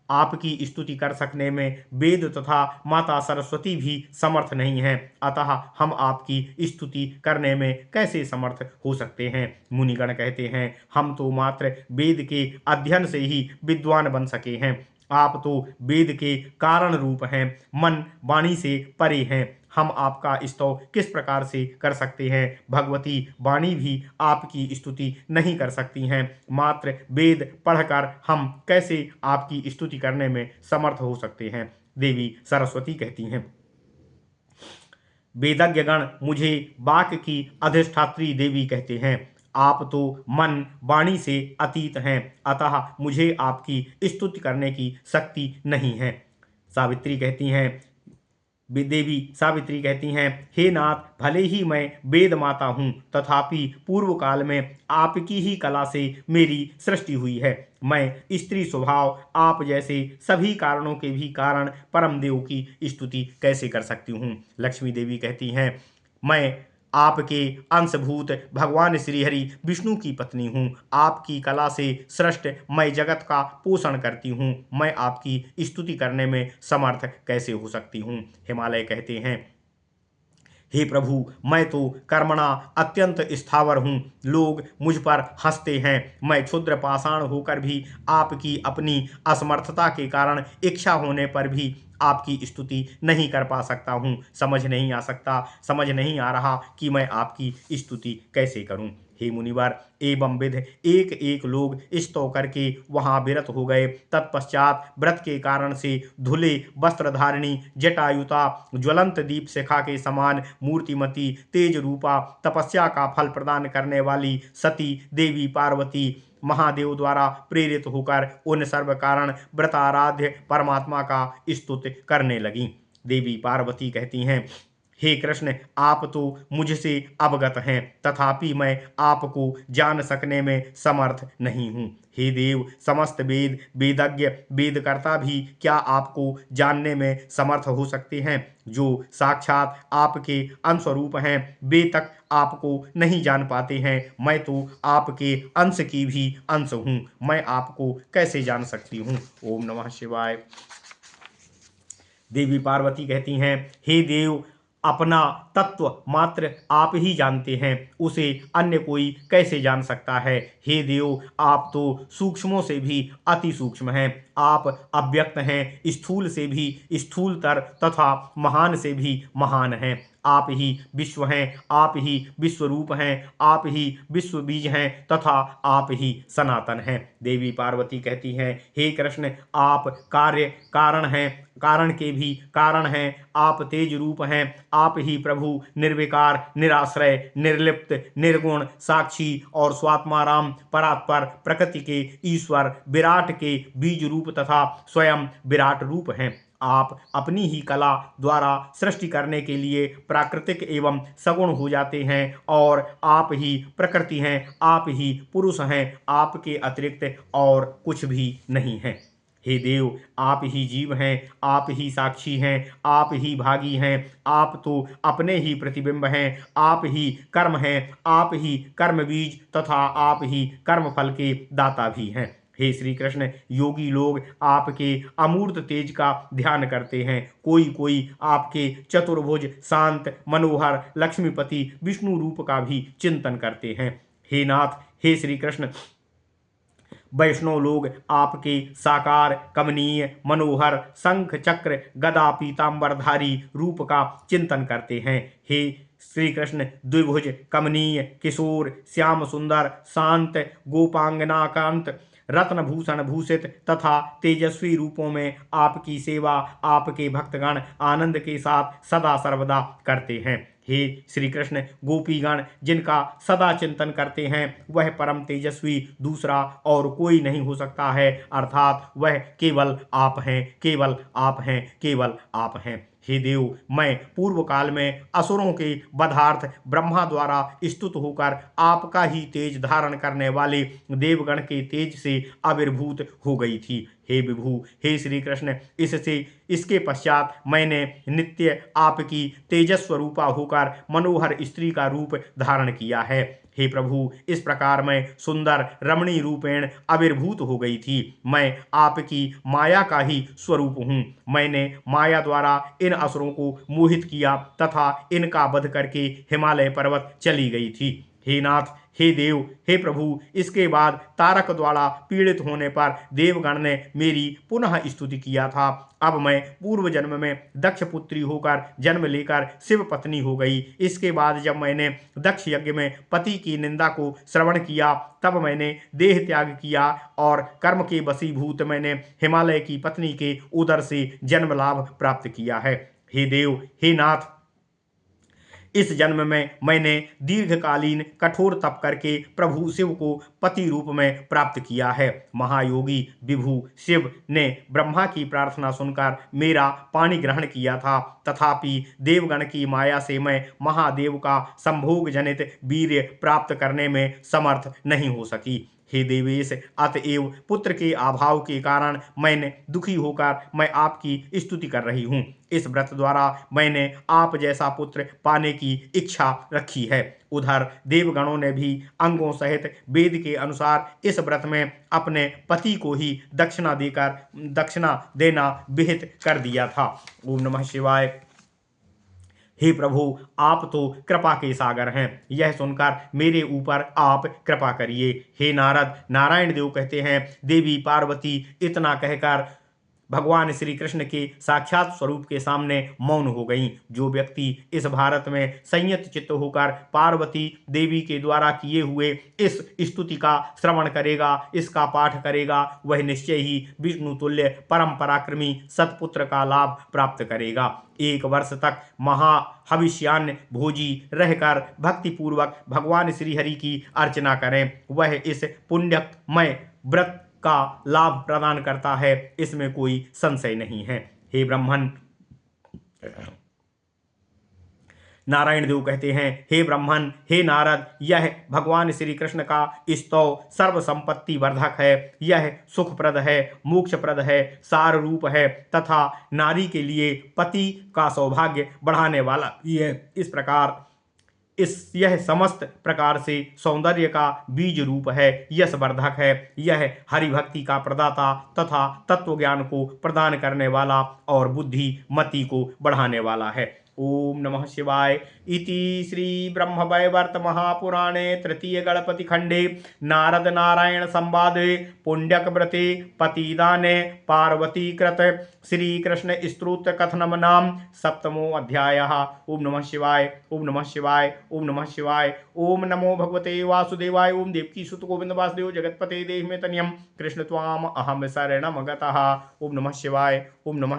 आपकी स्तुति कर सकने में वेद तथा माता सरस्वती भी समर्थ नहीं हैं, अतः हम आपकी स्तुति करने में कैसे समर्थ हो सकते हैं? मुनिगण कहते हैं, हम तो मात्र वेद के अध्ययन से ही विद्वान बन सके हैं। आप तो वेद के कारण रूप हैं, मन वाणी से परे हैं। हम आपका स्तव किस प्रकार से कर सकते हैं? भगवती वाणी भी आपकी स्तुति नहीं कर सकती हैं। मात्र वेद पढ़कर हम कैसे आपकी स्तुति करने में समर्थ हो सकते हैं? देवी सरस्वती कहती हैं, वेदज्ञ गण मुझे वाक् की अधिष्ठात्री देवी कहते हैं। आप तो मन वाणी से अतीत हैं, अतः मुझे आपकी स्तुति करने की शक्ति नहीं है। सावित्री कहती हैं, देवी सावित्री कहती हैं, हे नाथ, भले ही मैं वेद माता हूँ, तथापि पूर्व काल में आपकी ही कला से मेरी सृष्टि हुई है। मैं स्त्री स्वभाव आप जैसे सभी कारणों के भी कारण परम देव की स्तुति कैसे कर सकती हूँ? लक्ष्मी देवी कहती हैं, मैं आपके अंशभूत भगवान श्रीहरि विष्णु की पत्नी हूँ। आपकी कला से सृष्ट मैं जगत का पोषण करती हूँ। मैं आपकी स्तुति करने में समर्थ कैसे हो सकती हूँ? हिमालय कहते हैं, हे प्रभु, मैं तो कर्मणा अत्यंत स्थावर हूँ। लोग मुझ पर हंसते हैं। मैं क्षुद्र पाषाण होकर भी आपकी अपनी असमर्थता के कारण इच्छा होने पर भी आपकी स्तुति नहीं कर पा सकता हूँ। समझ नहीं आ रहा कि मैं आपकी स्तुति कैसे करूँ। हे मुनिवर, एवं विध एक एक लोग स्तव करके वहां विरत हो गए। तत्पश्चात व्रत के कारण से धुले वस्त्रधारिणी जटायुता ज्वलंत दीप शिखा के समान मूर्तिमती तेज रूपा तपस्या का फल प्रदान करने वाली सती देवी पार्वती महादेव द्वारा प्रेरित होकर उन सर्व कारण व्रताराध्य परमात्मा का स्तुति करने लगी। देवी पार्वती कहती हैं, हे कृष्ण, आप तो मुझसे अवगत हैं, तथापि मैं आपको जान सकने में समर्थ नहीं हूँ। हे देव, समस्त वेद वेदज्ञ वेदकर्ता भी क्या आपको जानने में समर्थ हो सकते हैं? जो साक्षात आपके अंशरूप हैं, वे तक आपको नहीं जान पाते हैं। मैं तो आपके अंश की भी अंश हूँ। मैं आपको कैसे जान सकती हूँ? ओम नमः शिवाय। देवी पार्वती कहती हैं, हे देव, अपना तत्व मात्र आप ही जानते हैं, उसे अन्य कोई कैसे जान सकता है? हे देव, आप तो सूक्ष्मों से भी अति सूक्ष्म हैं। आप अव्यक्त हैं, स्थूल से भी स्थूलतर तथा महान से भी महान हैं। आप ही विश्व हैं, आप ही विश्वरूप हैं, आप ही विश्व बीज हैं तथा आप ही सनातन हैं। देवी पार्वती कहती हैं, हे कृष्ण, आप कार्य कारण हैं, कारण के भी कारण हैं। आप तेज रूप हैं, आप ही प्रभु निर्विकार निराश्रय निर्लिप्त निर्गुण साक्षी और स्वात्माराम परात्पर प्रकृति के ईश्वर विराट के बीज रूप तथा स्वयं विराट रूप हैं। आप अपनी ही कला द्वारा सृष्टि करने के लिए प्राकृतिक एवं सगुण हो जाते हैं और आप ही प्रकृति हैं, आप ही पुरुष हैं, आपके अतिरिक्त और कुछ भी नहीं है। हे देव, आप ही जीव हैं, आप ही साक्षी हैं, आप ही भागी हैं, आप तो अपने ही प्रतिबिंब हैं, आप ही कर्म हैं, आप ही कर्म बीज तथा आप ही कर्म फल के दाता भी हैं। हे श्री कृष्ण, योगी लोग आपके अमूर्त तेज का ध्यान करते हैं, कोई कोई आपके चतुर्भुज शांत मनोहर लक्ष्मीपति विष्णु रूप का भी चिंतन करते हैं। हे नाथ, हे श्री कृष्ण, वैष्णव लोग आपके साकार कमनीय मनोहर शंख चक्र गदा पीताम्बरधारी रूप का चिंतन करते हैं। हे श्री कृष्ण, द्विभुज कमनीय किशोर श्याम सुंदर शांत गोपांगनाकांत रत्न भूषण भूषित तथा तेजस्वी रूपों में आपकी सेवा आपके भक्तगण आनंद के साथ सदा सर्वदा करते हैं। हे श्री कृष्ण, गोपीगण जिनका सदा चिंतन करते हैं वह परम तेजस्वी दूसरा और कोई नहीं हो सकता है, अर्थात वह केवल आप हैं, केवल आप हैं, केवल आप हैं। हे देव, मैं पूर्व काल में असुरों के वधार्थ ब्रह्मा द्वारा स्तुत होकर आपका ही तेज धारण करने वाले देवगण के तेज से आविर्भूत हो गई थी। हे विभु, हे श्री कृष्ण, इसके पश्चात मैंने नित्य आपकी तेजस्वरूपा होकर मनोहर स्त्री का रूप धारण किया है। हे प्रभु, इस प्रकार मैं सुंदर रमणी रूपेण आविर्भूत हो गई थी। मैं आपकी माया का ही स्वरूप हूँ। मैंने माया द्वारा इन असुरों को मोहित किया तथा इनका वध करके हिमालय पर्वत चली गई थी। हे नाथ, हे देव, हे प्रभु, इसके बाद तारक द्वारा पीड़ित होने पर देवगण ने मेरी पुनः स्तुति किया था। अब मैं पूर्व जन्म में दक्ष पुत्री होकर जन्म लेकर शिव पत्नी हो गई। इसके बाद जब मैंने दक्ष यज्ञ में पति की निंदा को श्रवण किया तब मैंने देह त्याग किया और कर्म के वशीभूत मैंने हिमालय की पत्नी के उदर से जन्म लाभ प्राप्त किया है। हे देव, हे नाथ, इस जन्म में मैंने दीर्घकालीन कठोर तप करके प्रभु शिव को पति रूप में प्राप्त किया है। महायोगी विभु शिव ने ब्रह्मा की प्रार्थना सुनकर मेरा पानी ग्रहण किया था, तथापि देवगण की माया से मैं महादेव का संभोग जनित वीर्य प्राप्त करने में समर्थ नहीं हो सकी। हे देवेश, अतएव पुत्र के अभाव के कारण मैंने दुखी होकर मैं आपकी स्तुति कर रही हूँ। इस व्रत द्वारा मैंने आप जैसा पुत्र पाने की इच्छा रखी है। उधर देवगणों ने भी अंगों सहित वेद के अनुसार इस व्रत में अपने पति को ही दक्षिणा देना विहित कर दिया था। ओम नमः शिवाय। हे प्रभु, आप तो कृपा के सागर हैं, यह सुनकर मेरे ऊपर आप कृपा करिए। हे नारद, नारायण देव कहते हैं, देवी पार्वती इतना कहकर भगवान श्री कृष्ण के साक्षात स्वरूप के सामने मौन हो गईं। जो व्यक्ति इस भारत में संयत चित्त होकर पार्वती देवी के द्वारा किए हुए इस स्तुति का श्रवण करेगा, इसका पाठ करेगा, वह निश्चय ही विष्णु तुल्य परम पराक्रमी सतपुत्र का लाभ प्राप्त करेगा। 1 वर्ष तक महाहविष्यान्न भोजी रहकर भक्तिपूर्वक भगवान श्रीहरि की अर्चना करें, वह इस पुण्यमय व्रत का लाभ प्रदान करता है, इसमें कोई संशय नहीं है। हे ब्राह्मण, नारायण देव कहते हैं, हे ब्राह्मण, हे नारद, यह भगवान श्री कृष्ण का स्तव सर्व संपत्ति वर्धक है, यह सुखप्रद है, मोक्षप्रद है, सार रूप है तथा नारी के लिए पति का सौभाग्य बढ़ाने वाला भी है। इस प्रकार यह समस्त प्रकार से सौंदर्य का बीज रूप है, यशवर्धक है, यह हरिभक्ति का प्रदाता तथा तत्व ज्ञान को प्रदान करने वाला और बुद्धि मति को बढ़ाने वाला है। ओम नमः शिवाय। इति श्री ब्रह्मवैवर्त महापुराणे तृतीय गणपति खंडे नारद नारायण संवादे पुण्यक व्रते पतिदाने पार्वती कृत श्री कृष्ण स्तोत्र कथनम नाम 7मो अध्यायः। ओम नमः शिवाय। ओम नमः शिवाय। ओम नमः शिवाय। ओम नमो भगवते वासुदेवाय। ओम देवकी सुत गोविंद वासुदेव जगतपते देहि मे तनियम कृष्ण त्वाम अहम शरणम गतः। ओम नमः शिवाय। ओम नमः